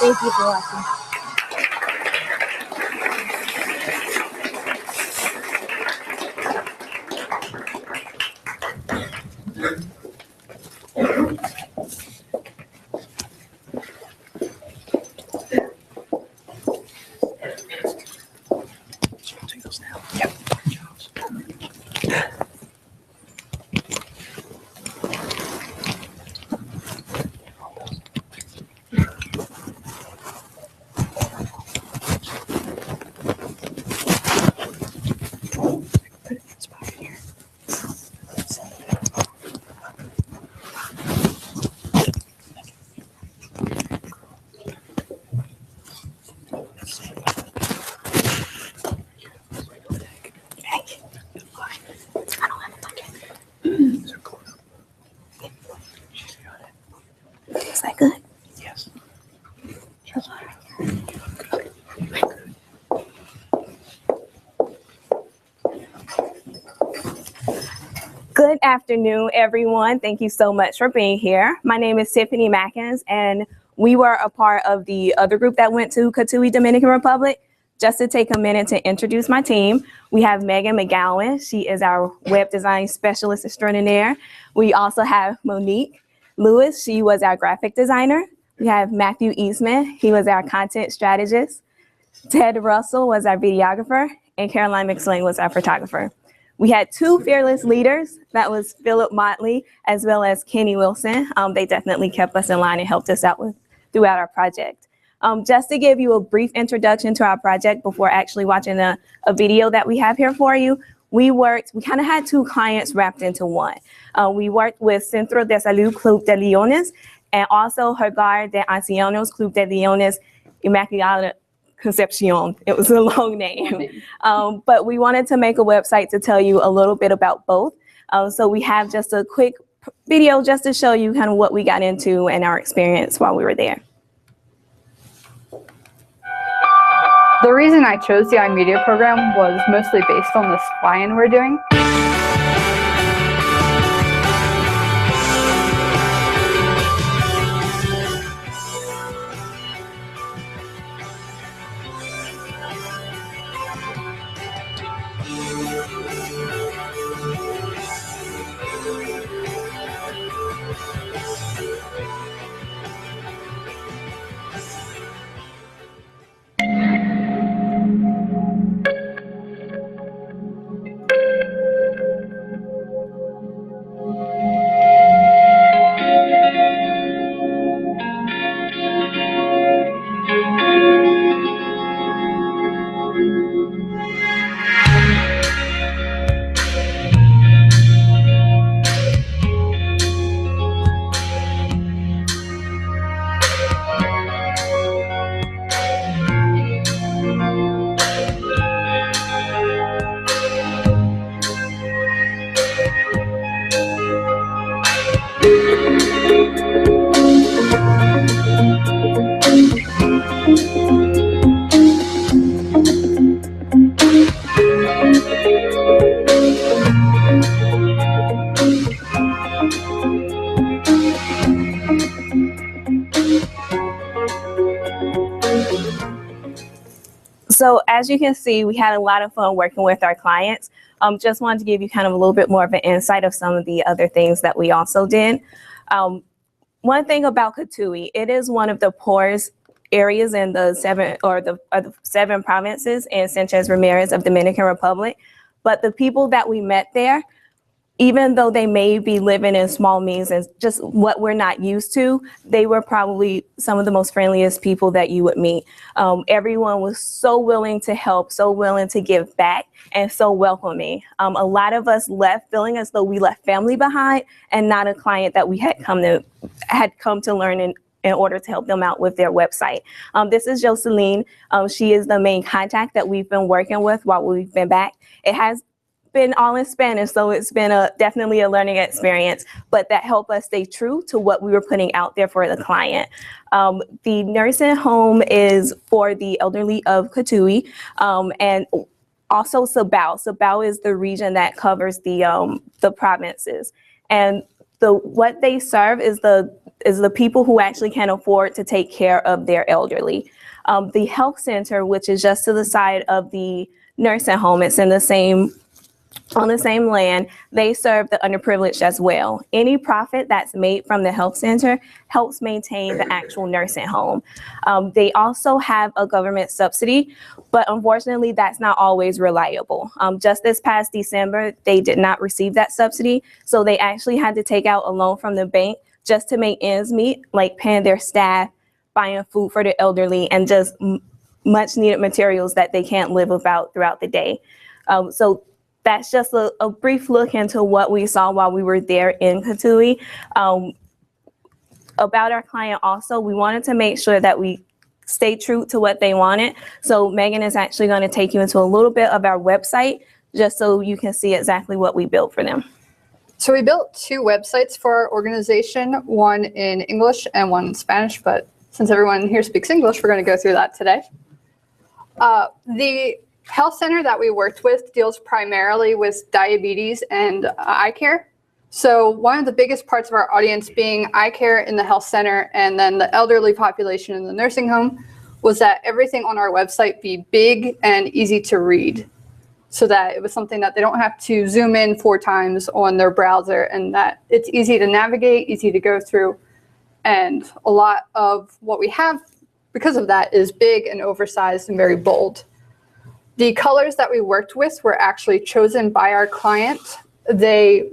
Speaker 16: Thank you for watching.
Speaker 18: Good afternoon, everyone. Thank you so much for being here. My name is Tiffany Mackins, and we were a part of the other group that went to Cotuí, Dominican Republic. Just to take a minute to introduce my team, we have Megan McGowan. She is our web design specialist extraordinaire. We also have Monique Lewis. She was our graphic designer. We have Matthew Eastman. He was our content strategist. Ted Russell was our videographer, and Caroline McSwain was our photographer. We had two fearless leaders. That was Philip Motley as well as Kenny Wilson. They definitely kept us in line and helped us out throughout our project. Just to give you a brief introduction to our project before actually watching a video that we have here for you, we kind of had two clients wrapped into one. We worked with Centro de Salud Club de Leones and also Hogar de Ancianos Club de Leones Immaculada Concepcion. It was a long name. But we wanted to make a website to tell you a little bit about both. So we have just a quick video just to show you kind of what we got into and our experience while we were there.
Speaker 19: The reason I chose the iMedia program was mostly based on this fly-in we're doing.
Speaker 18: So as you can see, we had a lot of fun working with our clients. Just wanted to give you kind of a little bit more of an insight of some of the other things that we also did. One thing about Cotuí, it is one of the poorest areas in the seven provinces in Sanchez Ramirez of Dominican Republic. But the people that we met there, even though they may be living in small means and just what we're not used to, they were probably some of the most friendliest people that you would meet. Everyone was so willing to help, so willing to give back, and so welcoming. A lot of us left feeling as though we left family behind and not a client that we had come to learn in order to help them out with their website. This is Jocelyn. She is the main contact that we've been working with while we've been back. It has been all in Spanish, so it's been definitely a learning experience, but that helped us stay true to what we were putting out there for the client. The nursing home is for the elderly of Cotuí, and also Sabao. Sabao is the region that covers the provinces, and what they serve is the people who actually can afford to take care of their elderly. The health center, which is just to the side of the nursing home, it's in on the same land, they serve the underprivileged as well. Any profit that's made from the health center helps maintain the actual nursing home. They also have a government subsidy, but unfortunately that's not always reliable. Just this past December, they did not receive that subsidy, so they actually had to take out a loan from the bank just to make ends meet, like paying their staff, buying food for the elderly, and just much needed materials that they can't live without throughout the day. So that's just a brief look into what we saw while we were there in Cotuí. About our client also, we wanted to make sure that we stay true to what they wanted. So Megan is actually going to take you into a little bit of our website just so you can see exactly what we built for them.
Speaker 19: So we built two websites for our organization, one in English and one in Spanish, but since everyone here speaks English, we're going to go through that today. The health center that we worked with deals primarily with diabetes and eye care. So one of the biggest parts of our audience being eye care in the health center and then the elderly population in the nursing home was that everything on our website be big and easy to read, so that it was something that they don't have to zoom in 4 times on their browser, and that it's easy to navigate, easy to go through. And a lot of what we have because of that is big and oversized and very bold. The colors that we worked with were actually chosen by our client. They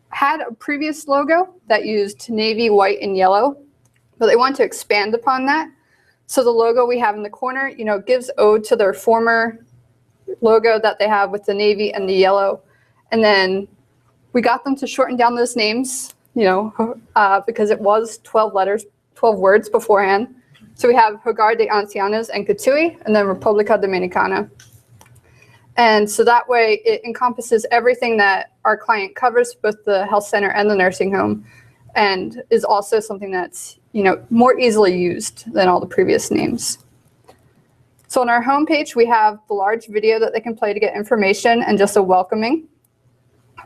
Speaker 19: had a previous logo that used navy, white, and yellow, but they wanted to expand upon that. So the logo we have in the corner, gives ode to their former logo that they have with the navy and the yellow. And then we got them to shorten down those names, because it was 12 letters, 12 words beforehand. So we have Hogar de Ancianos and Cotuí, and then República Dominicana. And so that way it encompasses everything that our client covers, both the health center and the nursing home, and is also something that's, more easily used than all the previous names. So on our homepage, we have the large video that they can play to get information and just a welcoming.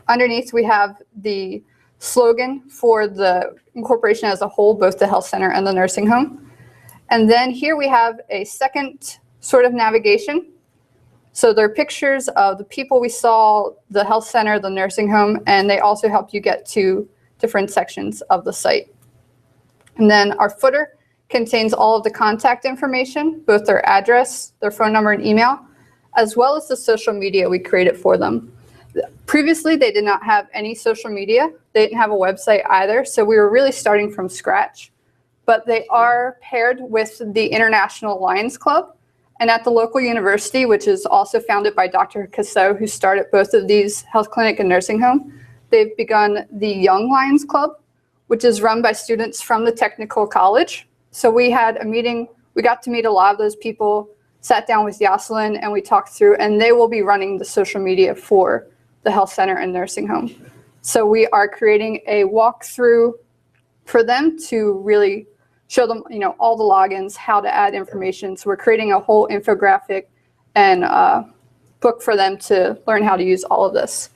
Speaker 19: Underneath, we have the slogan for the incorporation as a whole, both the health center and the nursing home. And then here we have a second sort of navigation. So there are pictures of the people we saw, the health center, the nursing home, and they also help you get to different sections of the site. And then our footer contains all of the contact information, both their address, their phone number and email, as well as the social media we created for them. Previously, they did not have any social media. They didn't have a website either, so we were really starting from scratch. But they are paired with the International Lions Club, and at the local university, which is also founded by Dr. Cassot, who started both of these health clinic and nursing home, they've begun the Young Lions Club, which is run by students from the technical college. So we had a meeting, we got to meet a lot of those people, sat down with Jocelyn, and we talked through, and they will be running the social media for the health center and nursing home. So we are creating a walkthrough for them to really show them, all the logins, how to add information. So we're creating a whole infographic and book for them to learn how to use all of this.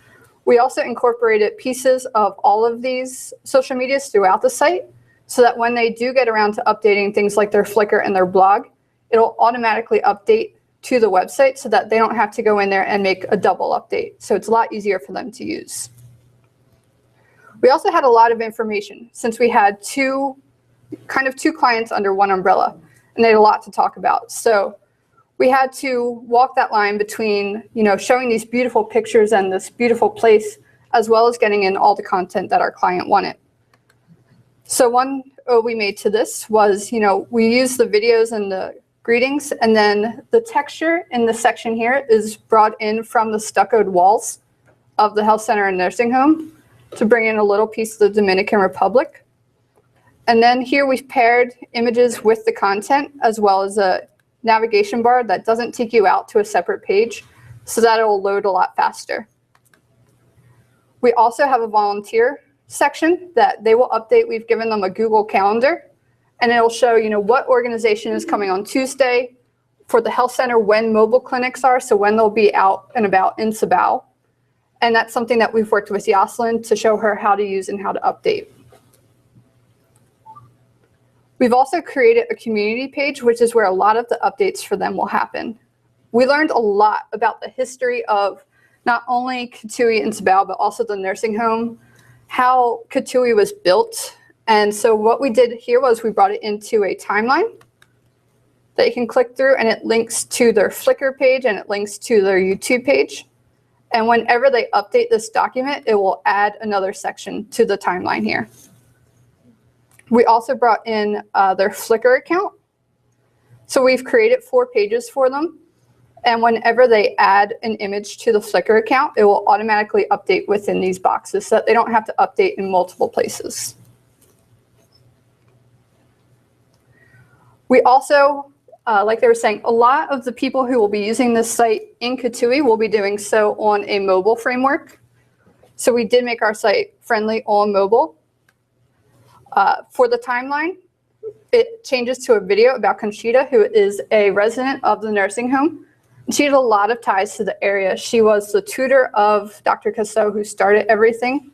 Speaker 19: We also incorporated pieces of all of these social medias throughout the site, so that when they do get around to updating things like their Flickr and their blog, it'll automatically update to the website so that they don't have to go in there and make a double update. So it's a lot easier for them to use. We also had a lot of information since we had two clients under one umbrella, and they had a lot to talk about. So we had to walk that line between, showing these beautiful pictures and this beautiful place, as well as getting in all the content that our client wanted. So one ode we made to this was, we used the videos and the greetings, and then the texture in the section here is brought in from the stuccoed walls of the health center and nursing home to bring in a little piece of the Dominican Republic. And then here we've paired images with the content, as well as a navigation bar that doesn't take you out to a separate page, so that it will load a lot faster. We also have a volunteer section that they will update. We've given them a Google Calendar, and it'll show, what organization is coming on Tuesday for the health center, when mobile clinics are, so when they'll be out and about in Sabao. And that's something that we've worked with Jocelyn to show her how to use and how to update. We've also created a community page, which is where a lot of the updates for them will happen. We learned a lot about the history of not only Cotuí and Sabao, but also the nursing home, how Cotuí was built. And so what we did here was we brought it into a timeline that you can click through, and it links to their Flickr page and it links to their YouTube page. And whenever they update this document, it will add another section to the timeline here. We also brought in their Flickr account. So we've created 4 pages for them. And whenever they add an image to the Flickr account, it will automatically update within these boxes so that they don't have to update in multiple places. We also, like they were saying, a lot of the people who will be using this site in Cotuí will be doing so on a mobile framework. So we did make our site friendly on mobile. For the timeline, it changes to a video about Conchita, who is a resident of the nursing home. She had a lot of ties to the area. She was the tutor of Dr. Cassell, who started everything.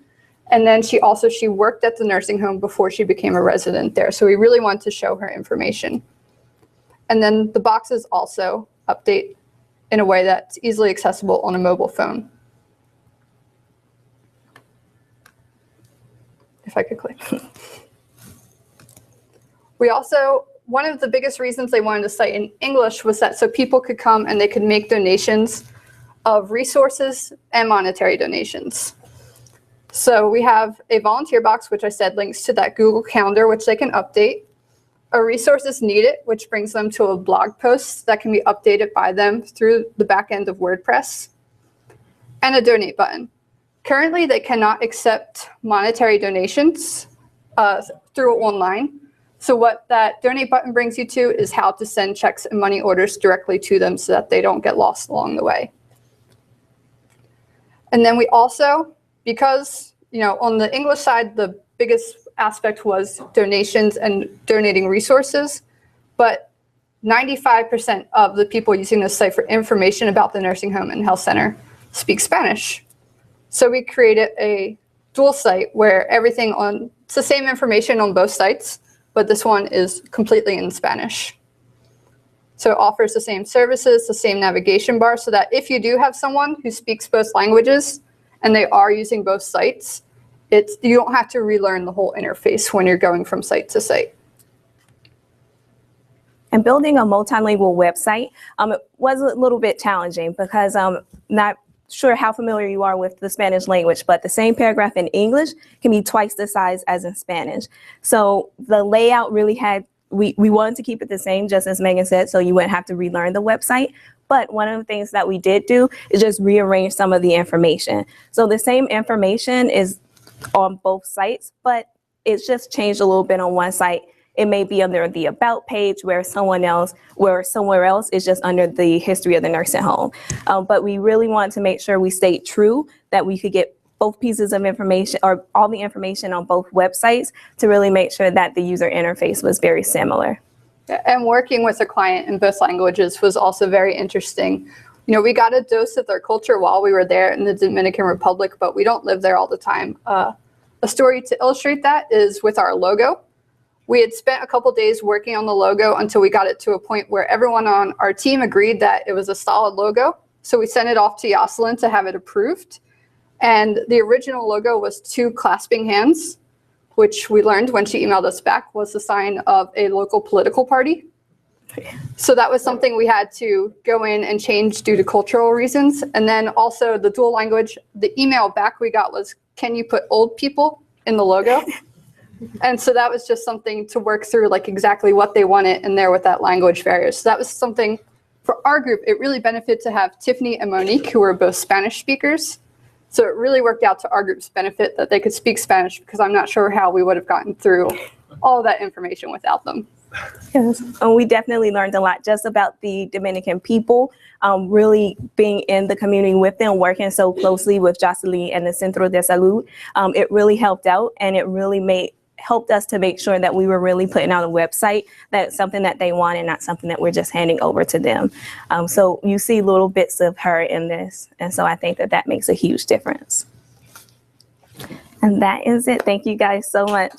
Speaker 19: And then she worked at the nursing home before she became a resident there. So we really wanted to show her information. And then the boxes also update in a way that's easily accessible on a mobile phone. If I could click. One of the biggest reasons they wanted to cite in English was that so people could come and they could make donations of resources and monetary donations. So we have a volunteer box, which I said links to that Google Calendar, which they can update. A resources needed, which brings them to a blog post that can be updated by them through the back end of WordPress. And a donate button. Currently, they cannot accept monetary donations through online. So what that donate button brings you to is how to send checks and money orders directly to them so that they don't get lost along the way. And then we also, because on the English side, the biggest aspect was donations and donating resources, but 95% of the people using this site for information about the nursing home and health center speak Spanish. So we created a dual site where it's the same information on both sites, but this one is completely in Spanish. So it offers the same services, the same navigation bar, so that if you do have someone who speaks both languages and they are using both sites, you don't have to relearn the whole interface when you're going from site to site.
Speaker 18: And building a multilingual website, it was a little bit challenging because I'm not sure how familiar you are with the Spanish language, but the same paragraph in English can be twice the size as in Spanish. So the layout really we wanted to keep it the same, just as Megan said, so you wouldn't have to relearn the website. But one of the things that we did do is just rearrange some of the information. So the same information is on both sites, but it's just changed a little bit on one site. It may be under the About page where somewhere else is just under the history of the nursing home. But we really wanted to make sure we stayed true, that we could get both pieces of information or all the information on both websites to really make sure that the user interface was very similar.
Speaker 19: And working with a client in both languages was also very interesting. We got a dose of their culture while we were there in the Dominican Republic, but we don't live there all the time. A story to illustrate that is with our logo. We had spent a couple days working on the logo until we got it to a point where everyone on our team agreed that it was a solid logo. So we sent it off to Jocelyn to have it approved. And the original logo was 2 clasping hands, which we learned when she emailed us back was the sign of a local political party. So that was something we had to go in and change due to cultural reasons. And then also the dual language, the email back we got was, can you put old people in the logo? And so that was just something to work through, like exactly what they wanted in there with that language barrier. So that was something for our group. It really benefited to have Tiffany and Monique, who were both Spanish speakers. So it really worked out to our group's benefit that they could speak Spanish, because I'm not sure how we would have gotten through all of that information without them.
Speaker 18: Yes. And we definitely learned a lot just about the Dominican people, really being in the community with them, working so closely with Jocelyn and the Centro de Salud. It really helped out, and it really helped us to make sure that we were really putting out a website that's something that they want and not something that we're just handing over to them. So you see little bits of her in this. And so I think that makes a huge difference. And that is it. Thank you guys so much.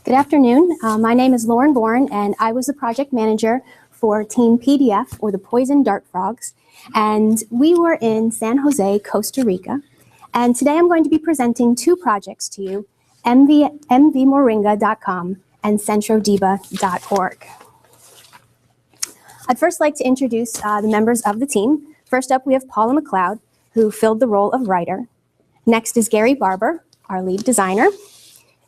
Speaker 20: Good afternoon. My name is Lauren Bourne, and I was the project manager for Team PDF, or the Poison Dart Frogs. And we were in San Jose, Costa Rica. And today I'm going to be presenting 2 projects to you, mvmoringa.com and centrodiba.org. I'd first like to introduce the members of the team. First up, we have Paula McLeod, who filled the role of writer. Next is Gary Barber, our lead designer.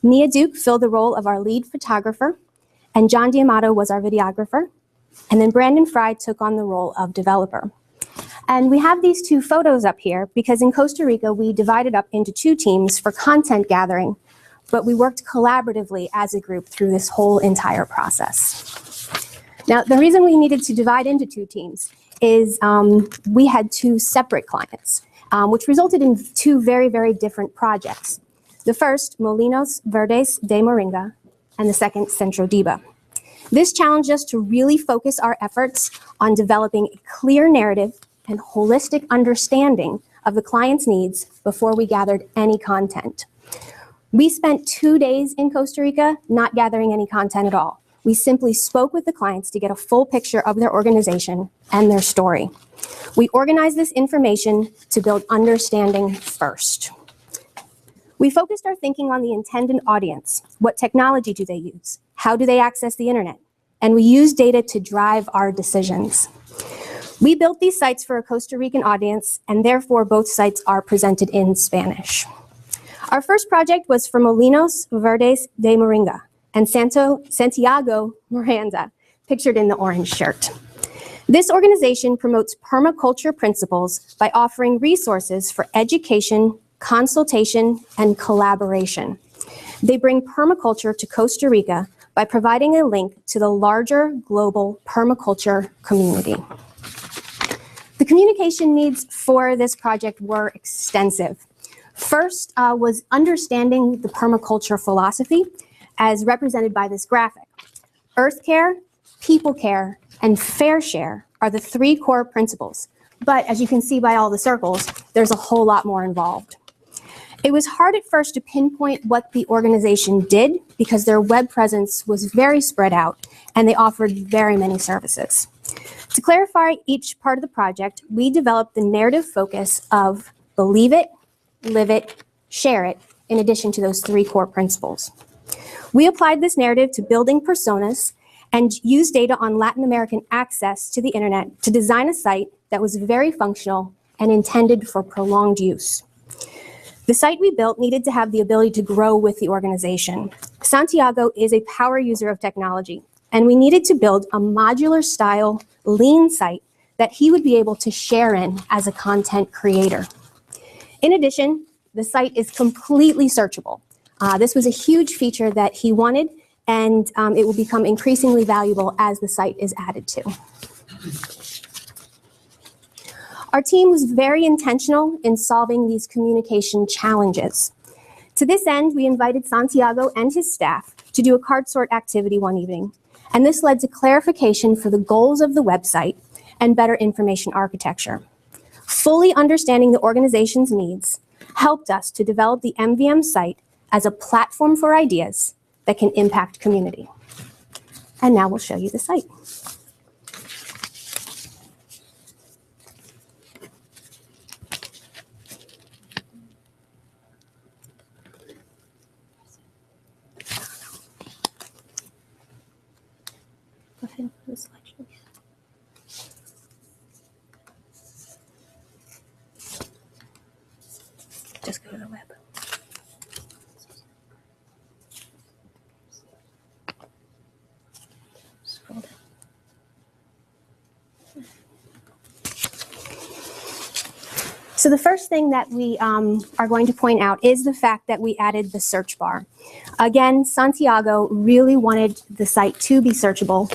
Speaker 20: Nia Duke filled the role of our lead photographer, and John D'Amato was our videographer. And then Brandon Fry took on the role of developer. And we have these two photos up here because in Costa Rica, we divided up into two teams for content gathering, but we worked collaboratively as a group through this whole entire process. Now, the reason we needed to divide into two teams is we had two separate clients, which resulted in two very, very different projects. The first, Molinos Verdes de Moringa, and the second, Centrodiba. This challenged us to really focus our efforts on developing a clear narrative and holistic understanding of the client's needs before we gathered any content. We spent 2 days in Costa Rica not gathering any content at all. We simply spoke with the clients to get a full picture of their organization and their story. We organized this information to build understanding first. We focused our thinking on the intended audience. What technology do they use? How do they access the internet? And we used data to drive our decisions. We built these sites for a Costa Rican audience, and therefore both sites are presented in Spanish. Our first project was for Molinos Verdes de Moringa and Santiago Miranda, pictured in the orange shirt. This organization promotes permaculture principles by offering resources for education, consultation, and collaboration. They bring permaculture to Costa Rica by providing a link to the larger global permaculture community. The communication needs for this project were extensive. First was understanding the permaculture philosophy as represented by this graphic. Earth care, people care, and fair share are the three core principles. But as you can see by all the circles, there's a whole lot more involved. It was hard at first to pinpoint what the organization did because their web presence was very spread out and they offered very many services. To clarify each part of the project, we developed the narrative focus of believe it, live it, share it, in addition to those three core principles. We applied this narrative to building personas and used data on Latin American access to the internet to design a site that was very functional and intended for prolonged use. The site we built needed to have the ability to grow with the organization. Santiago is a power user of technology, and we needed to build a modular style, lean site that he would be able to share in as a content creator. In addition, the site is completely searchable. This was a huge feature that he wanted, and it will become increasingly valuable as the site is added to. Our team was very intentional in solving these communication challenges. To this end, we invited Santiago and his staff to do a card sort activity one evening, and this led to clarification for the goals of the website and better information architecture. Fully understanding the organization's needs helped us to develop the MVM site as a platform for ideas that can impact community. And now we'll show you the site. Go ahead and put the slideshow. Just go to the web. Scroll down. So the first thing that we are going to point out is the fact that we added the search bar. Again, Santiago really wanted the site to be searchable,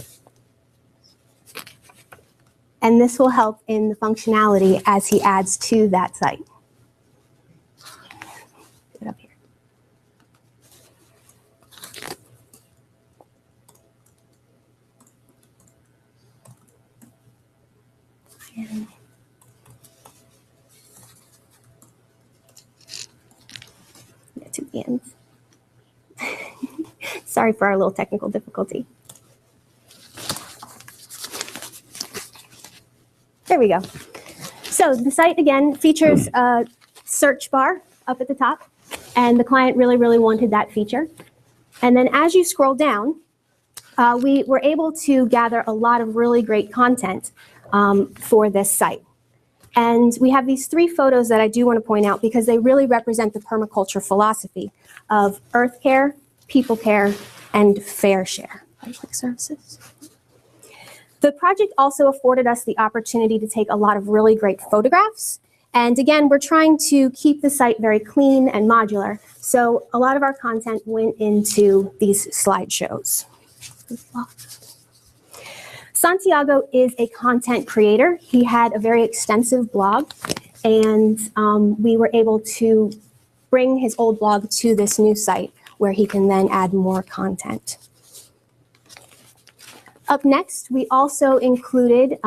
Speaker 20: and this will help in the functionality as he adds to that site. Get up here. And get to the end. Sorry for our little technical difficulty. There we go. So the site, again, features a search bar up at the top, and the client really, really wanted that feature. And then as you scroll down, we were able to gather a lot of really great content for this site. And we have these 3 photos that I do want to point out because they really represent the permaculture philosophy of earth care, people care, and fair share. Public services. The project also afforded us the opportunity to take a lot of really great photographs. And again, we're trying to keep the site very clean and modular. So a lot of our content went into these slideshows. Santiago is a content creator. He had a very extensive blog, and we were able to bring his old blog to this new site where he can then add more content. Up next, we also included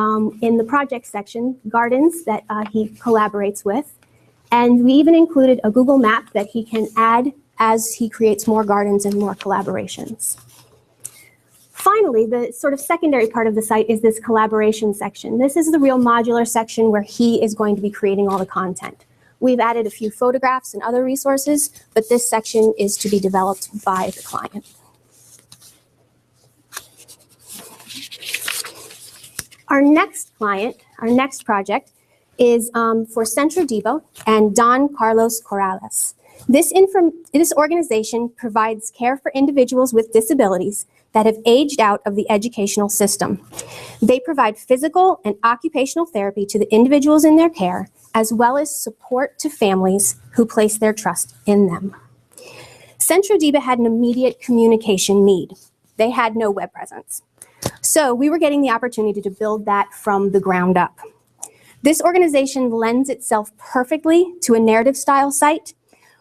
Speaker 20: in the project section gardens that he collaborates with, and we even included a Google map that he can add as he creates more gardens and more collaborations. Finally, the sort of secondary part of the site is this collaboration section. This is the real modular section where he is going to be creating all the content. We've added a few photographs and other resources, but this section is to be developed by the client. Our next client, our next project, is for Centro Debo and Don Carlos Corrales. This organization provides care for individuals with disabilities that have aged out of the educational system. They provide physical and occupational therapy to the individuals in their care, as well as support to families who place their trust in them. Centro Debo had an immediate communication need. They had no web presence. So we were getting the opportunity to build that from the ground up. This organization lends itself perfectly to a narrative style site.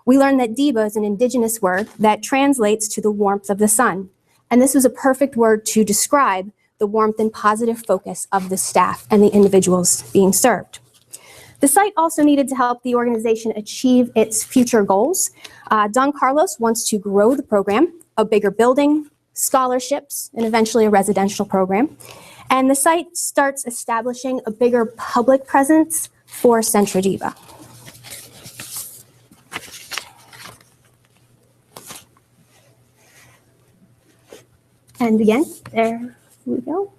Speaker 20: We learned that Debo is an indigenous word that translates to the warmth of the sun. And this was a perfect word to describe the warmth and positive focus of the staff and the individuals being served. The site also needed to help the organization achieve its future goals. Don Carlos wants to grow the program, a bigger building, scholarships, and eventually a residential program. And the site starts establishing a bigger public presence for Centro Debo. And again, there we go.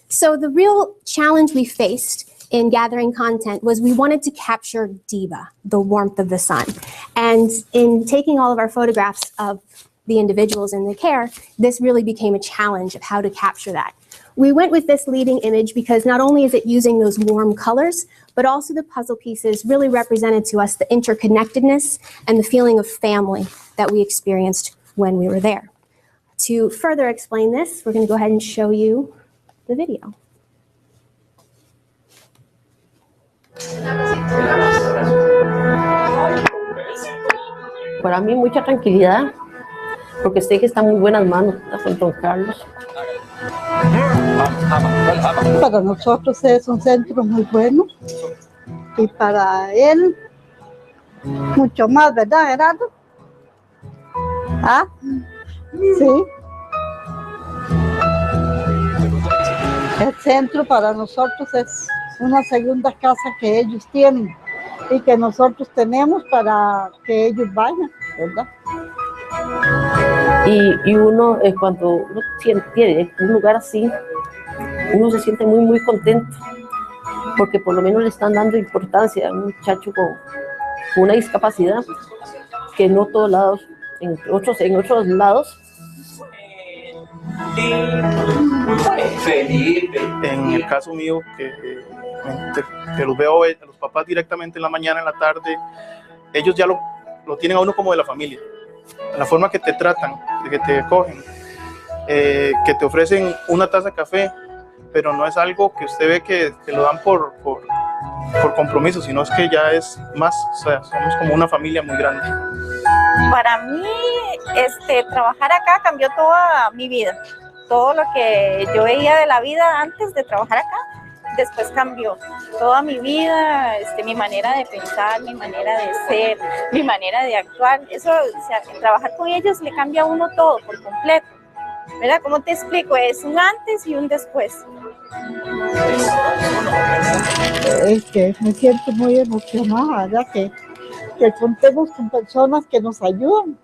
Speaker 20: So the real challenge we faced in gathering content was we wanted to capture Debo, the warmth of the sun. And in taking all of our photographs of the individuals in the care, this really became a challenge of how to capture that. We went with this leading image because not only is it using those warm colors, but also the puzzle pieces really represented to us the interconnectedness and the feeling of family that we experienced when we were there. To further explain this, we're going to go ahead and show you the video.
Speaker 21: Para mí mucha tranquilidad, porque sé que está en muy buenas manos don Carlos.
Speaker 22: Para nosotros es un centro muy bueno y para él mucho más, ¿verdad, Gerardo? ¿Ah? Sí. El centro para nosotros es una segunda casa que ellos tienen y que nosotros tenemos para que ellos vayan, ¿verdad?
Speaker 21: Y uno, cuando uno tiene un lugar así, uno se siente muy, muy contento, porque por lo menos le están dando importancia a un muchacho con una discapacidad que no todos lados, en otros lados.
Speaker 23: En el caso mío, que los veo a los papás directamente en la mañana, en la tarde, ellos ya lo tienen a uno como de la familia. La forma que te tratan, que te cogen, que te ofrecen una taza de café, pero no es algo que usted ve que te lo dan por compromiso, sino es que ya es más, o sea, somos como una familia muy grande.
Speaker 24: Para mí, trabajar acá cambió toda mi vida. Todo lo que yo veía de la vida antes de trabajar acá, después cambió. Toda mi vida, mi manera de pensar, mi manera de ser, mi manera de actuar. Eso, o sea, trabajar con ellos le cambia a uno todo por completo. ¿Verdad? ¿Cómo te explico? Es un antes y un después.
Speaker 22: Es que me siento muy emocionada, ¿verdad? Que contemos con personas que nos ayudan,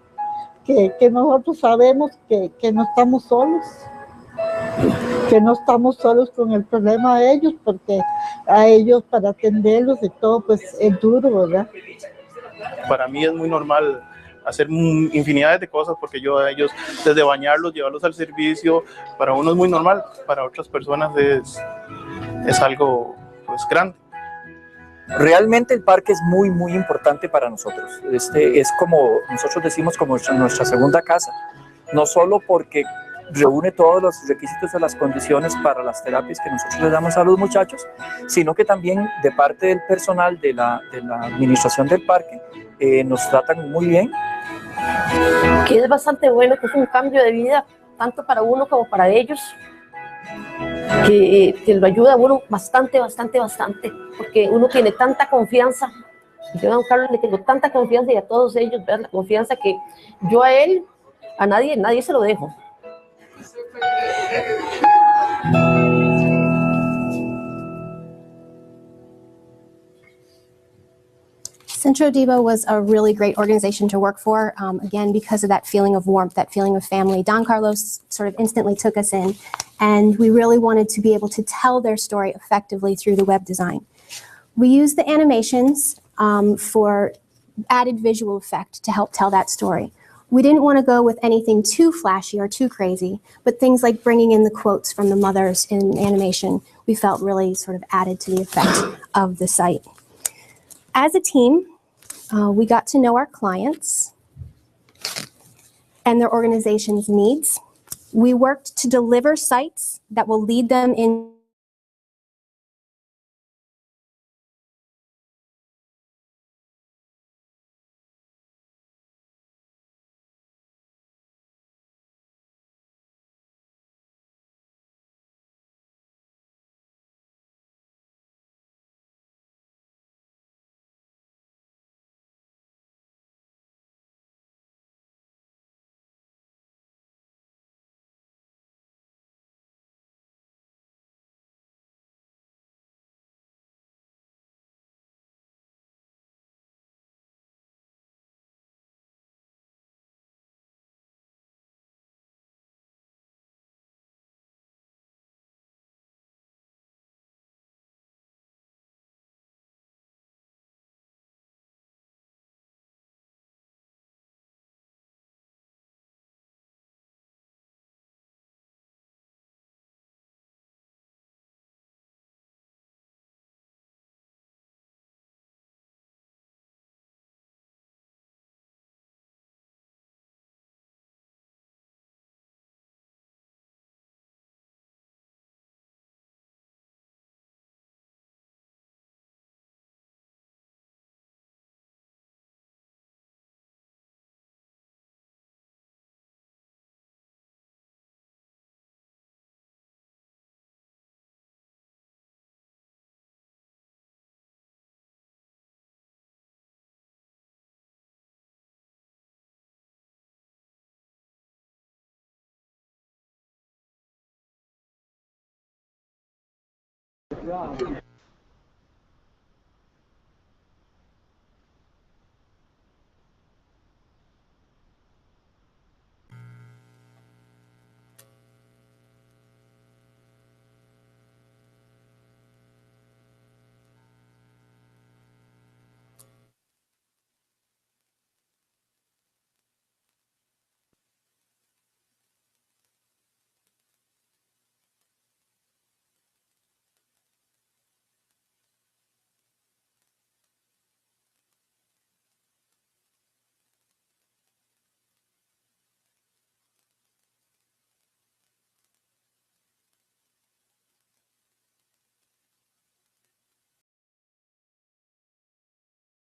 Speaker 22: que nosotros sabemos que no estamos solos, que no estamos solos con el problema de ellos, porque a ellos para atenderlos y todo, pues es duro, ¿verdad?
Speaker 23: Para mí es muy normal hacer infinidades de cosas, porque yo a ellos, desde bañarlos, llevarlos al servicio, para uno es muy normal, para otras personas es algo pues grande.
Speaker 6: Realmente el parque es muy, muy importante para nosotros. Es como nosotros decimos, como nuestra segunda casa, no solo porque reúne todos los requisitos de las condiciones para las terapias que nosotros les damos a los muchachos, sino que también de parte del personal de la administración del parque nos tratan muy bien.
Speaker 21: Que es bastante bueno, que es un cambio de vida, tanto para uno como para ellos, que lo ayuda a uno bastante, porque uno tiene tanta confianza. Yo a don Carlos le tengo tanta confianza y a todos ellos, vean la confianza que yo a él, a nadie se lo dejo.
Speaker 20: Centro Debo was a really great organization to work for, again, because of that feeling of warmth, that feeling of family. Don Carlos sort of instantly took us in, and we really wanted to be able to tell their story effectively through the web design. We used the animations for added visual effect to help tell that story. We didn't want to go with anything too flashy or too crazy, but things like bringing in the quotes from the mothers in animation, we felt really sort of added to the effect of the site. As a team, we got to know our clients and their organization's needs. We worked to deliver sites that will lead them in